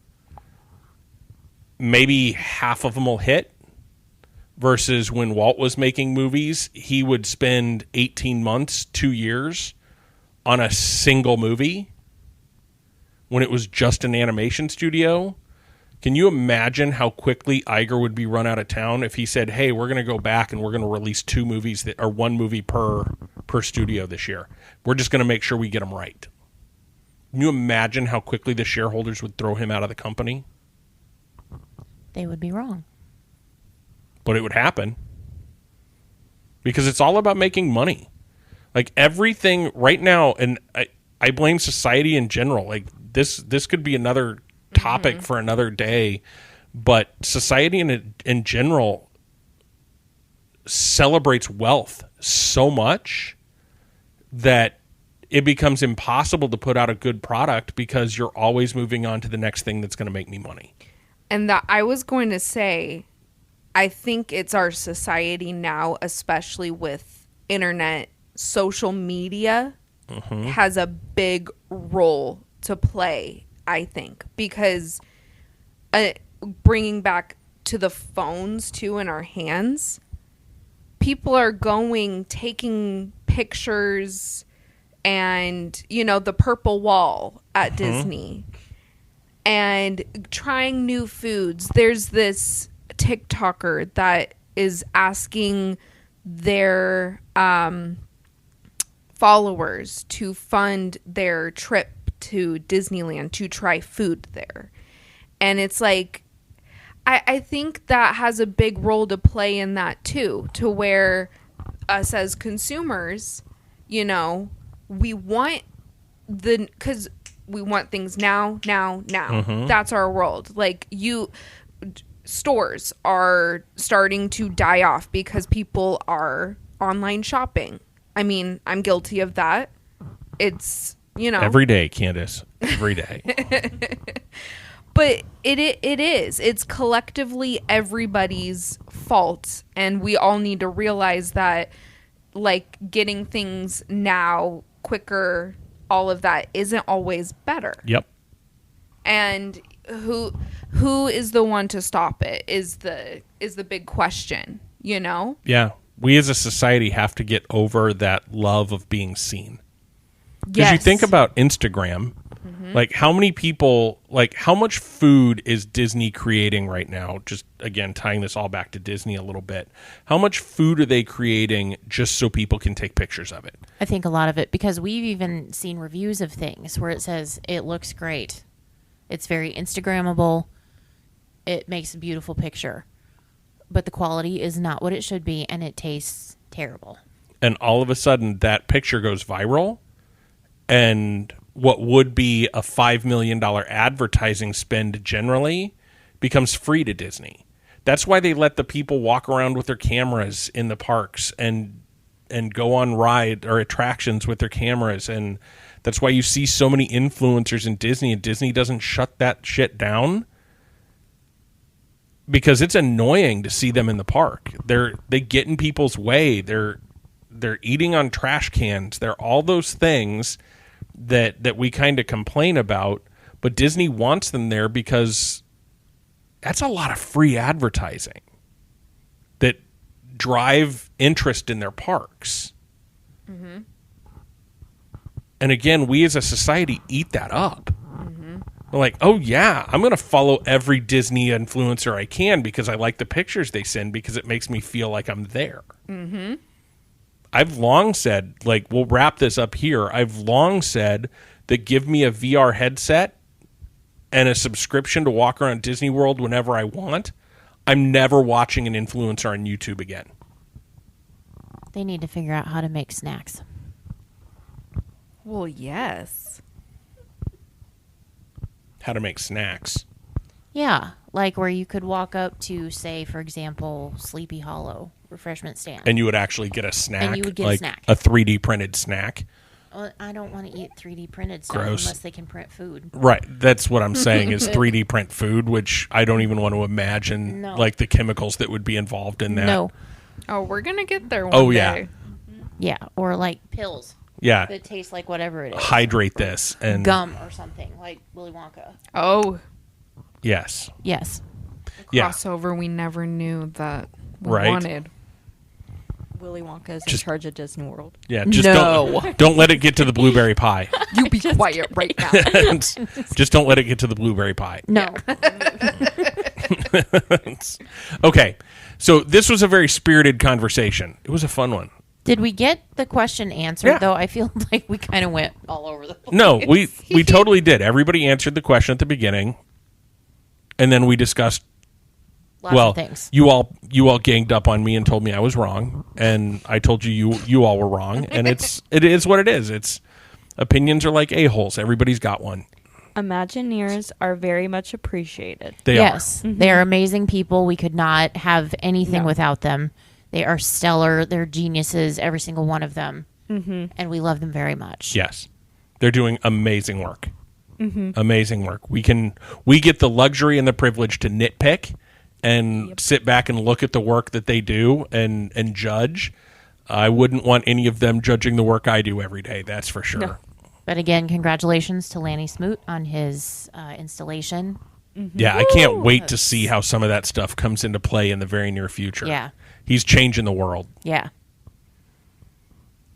Maybe half of them will hit. Versus when Walt was making movies, he would spend 18 months, 2 years on a single movie when it was just an animation studio. Can you imagine how quickly Iger would be run out of town if he said, hey, we're going to go back and we're going to release 2 movies that are 1 movie per studio this year. We're just going to make sure we get them right. Can you imagine how quickly the shareholders would throw him out of the company? They would be wrong. But it would happen. Because it's all about making money. Like everything right now, and I blame society in general. Like this could be another topic for another day, but society in general celebrates wealth so much that it becomes impossible to put out a good product because you're always moving on to the next thing that's going to make me money. And that I was going to say, I think it's our society now, especially with internet, social media has a big role to play, I think, because bringing back to the phones too in our hands, people are taking pictures and, the purple wall at Disney and trying new foods. There's this TikToker that is asking their followers to fund their trip to Disneyland to try food there. And it's like, I think that has a big role to play in that too, to where us as consumers, we want because we want things now. That's our world. Like stores are starting to die off because people are online shopping. I mean, I'm guilty of that. It's, every day, Candace, every day. But it is. It's collectively everybody's fault, and we all need to realize that, like, getting things now quicker, all of that isn't always better. Yep. And who is the one to stop it is the big question, Yeah. We as a society have to get over that love of being seen. Because you think about Instagram, like how many people, like how much food is Disney creating right now? Just again, tying this all back to Disney a little bit. How much food are they creating just so people can take pictures of it? I think a lot of it, because we've even seen reviews of things where it says it looks great. It's very Instagrammable. It makes a beautiful picture. But the quality is not what it should be, and it tastes terrible. And all of a sudden, that picture goes viral, and what would be a $5 million advertising spend generally becomes free to Disney. That's why they let the people walk around with their cameras in the parks and go on ride or attractions with their cameras. And that's why you see so many influencers in Disney, and Disney doesn't shut that shit down. Because it's annoying to see them in the park. They get in people's way. They're eating on trash cans. They're all those things that we kind of complain about. But Disney wants them there because that's a lot of free advertising that drive interest in their parks. Mm-hmm. And again, we as a society eat that up. We're like, oh yeah, I'm going to follow every Disney influencer I can because I like the pictures they send because it makes me feel like I'm there. Mm-hmm. I've long said, like, we'll wrap this up here. I've long said that give me a VR headset and a subscription to walk around Disney World whenever I want. I'm never watching an influencer on YouTube again. They need to figure out how to make snacks. Well, yes. How to make snacks. Yeah, like where you could walk up to, say, for example, Sleepy Hollow refreshment stand. And you would actually get a snack. And you would get like a snack. A 3D printed snack. Well, I don't want to eat 3D printed stuff Gross. unless they can print food. Right. That's what I'm saying is 3D print food, which I don't even want to imagine like the chemicals that would be involved in that. No. Oh, we're going to get there one day. Yeah, or like pills Yeah. that taste like whatever it is. Hydrate this and Gum or something like Willy Wonka. Oh, yes. Yes. Yeah. crossover we never knew that we Right. wanted. Willy Wonka is in Just- charge of Disney World. Yeah. Just No. don't let it get to the blueberry pie. You be quiet right now. Just don't let it get to the blueberry pie. No. Okay. So this was a very spirited conversation. It was a fun one. Did we get the question answered, Yeah. though? I feel like we kind of went all over the place. No, we totally did. Everybody answered the question at the beginning, and then we discussed. Lots well, of things. you all ganged up on me and told me I was wrong, and I told you all were wrong, and it is what it is. It's opinions are like a-holes. Everybody's got one. Imagineers are very much appreciated. They Yes. They are amazing people. We could not have anything No. without them. They are stellar. They're geniuses, every single one of them. Mm-hmm. And we love them very much. are. Yes, they're doing amazing work. Amazing work. We get the luxury and the privilege to nitpick and sit back and look at the work that they do and judge. I wouldn't want any of them judging the work I do every day. That's for sure. No. But again, congratulations to Lanny Smoot on his installation. Yeah, I can't wait to see how some of that stuff comes into play in the very near future. Yeah. He's changing the world. Yeah.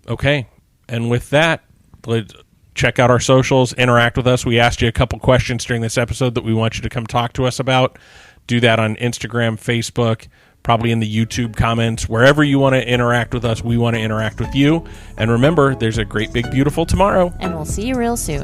Okay. And with that, check out our socials, interact with us. We asked you a couple questions during this episode that we want you to come talk to us about. Do that on Instagram, Facebook, probably in the YouTube comments. Wherever you want to interact with us, we want to interact with you. And remember, there's a great, big, beautiful tomorrow. And we'll see you real soon.